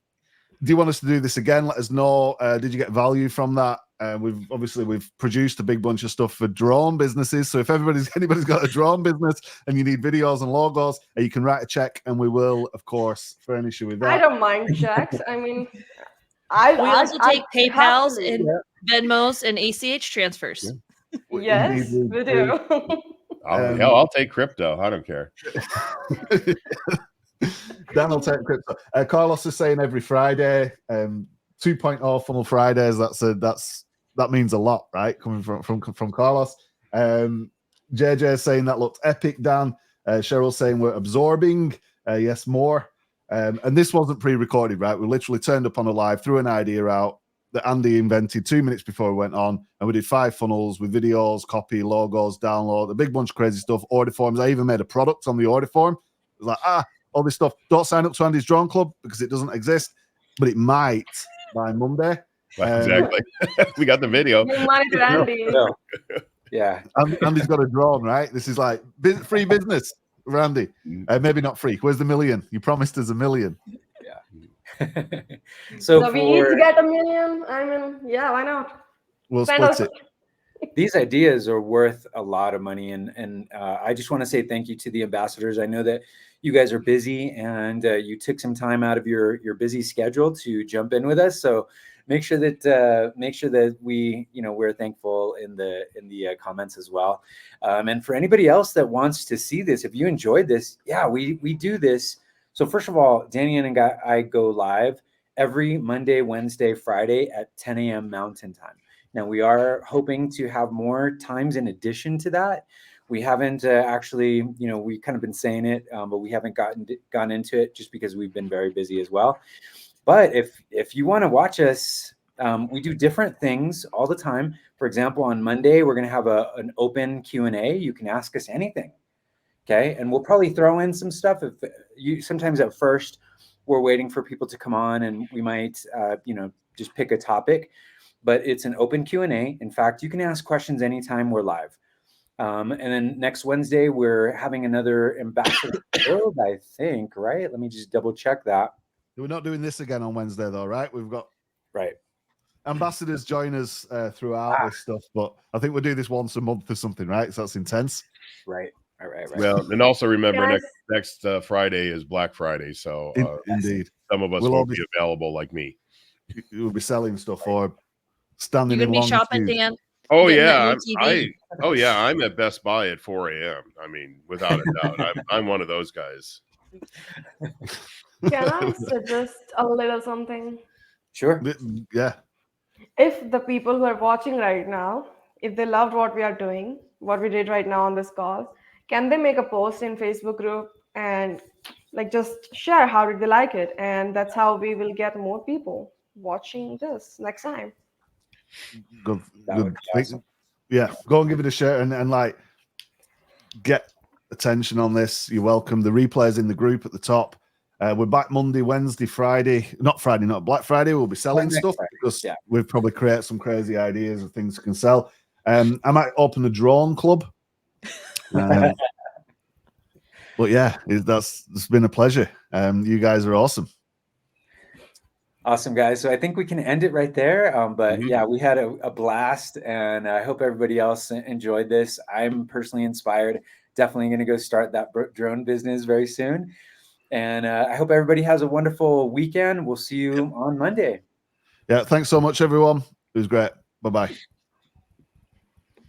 us to do this again? Let us know. Did you get value from that? We've produced a big bunch of stuff for drone businesses. So if anybody's got a drone business and you need videos and logos, you can write a check, and we will, of course, furnish you with that. I don't mind checks. I mean, we also take PayPals and Venmos and ACH transfers. Yes, we do. I'll take crypto. I don't care. Dan will take crypto. Carlos is saying every Friday, 2.0 funnel Fridays. That means a lot, right? Coming from Carlos. JJ is saying that looks epic, Dan. Cheryl's saying we're absorbing. Yes, more. And this wasn't pre-recorded, right? We literally turned up on a live, threw an idea out that Andy invented 2 minutes before we went on, and we did 5 funnels with videos, copy, logos, download, a big bunch of crazy stuff, order forms. I even made a product on the order form. It was like, all this stuff. Don't sign up to Andy's Drone Club because it doesn't exist, but it might by Monday. Exactly. We got the video. Andy. Yeah. Andy's got a drone, right? This is like free business, Randy. Maybe not free. Where's the million? You promised us $1 million. Yeah. So we each get $1 million. I mean, yeah, why not? We'll split it. These ideas are worth a lot of money, and I just want to say thank you to the ambassadors. I know that you guys are busy, and you took some time out of your busy schedule to jump in with us. So make sure that we're thankful in the comments as well. And for anybody else that wants to see this, if you enjoyed this, we do this. So first of all, Danny and I go live every Monday, Wednesday, Friday at 10 a.m. Mountain Time. Now, we are hoping to have more times in addition to that. We haven't actually, we've kind of been saying it, but we haven't gone into it just because we've been very busy as well. But if you want to watch us, we do different things all the time. For example, on Monday, we're going to have an open Q&A. You can ask us anything, okay? And we'll probably throw in some stuff. Sometimes at first, we're waiting for people to come on, and we might, just pick a topic. But it's an open Q&A. In fact, you can ask questions anytime we're live. And then next Wednesday, we're having another ambassador build, I think, right? Let me just double check that. We're not doing this again on Wednesday, though, right? We've got ambassadors join us throughout this stuff, but I think we'll do this once a month or something, right? So that's intense. Right. Well, and also remember, next Friday is Black Friday, so indeed, some of us won't be available, like me. You'll be selling stuff or standing You're in gonna be long shopping, queues. Dan. Oh yeah, I'm at Best Buy at 4 a.m. I mean, without a doubt, I'm one of those guys. Can I suggest a little something? Sure. Yeah. If the people who are watching right now, if they loved what we are doing, what we did right now on this call, can they make a post in Facebook group and Like, just share how did they like it, and that's how we will get more people watching this next time. Good, That would good. be awesome. Yeah, go and give it a share and like get attention on this. You're welcome. The replay's in the group at the top. We're back Monday, Wednesday, Friday. Not Black Friday. We'll be selling Next stuff Friday, because yeah. we've probably created some crazy ideas of things we can sell. I might open a drone club. But yeah, it's been a pleasure. You guys are awesome. Awesome, guys. So I think we can end it right there. But Mhm. yeah, we had a blast, and I hope everybody else enjoyed this. I'm personally inspired. Definitely going to go start that drone business very soon. And I hope everybody has a wonderful weekend. We'll see you on Monday. Yeah, thanks so much, everyone. It was great. Bye-bye.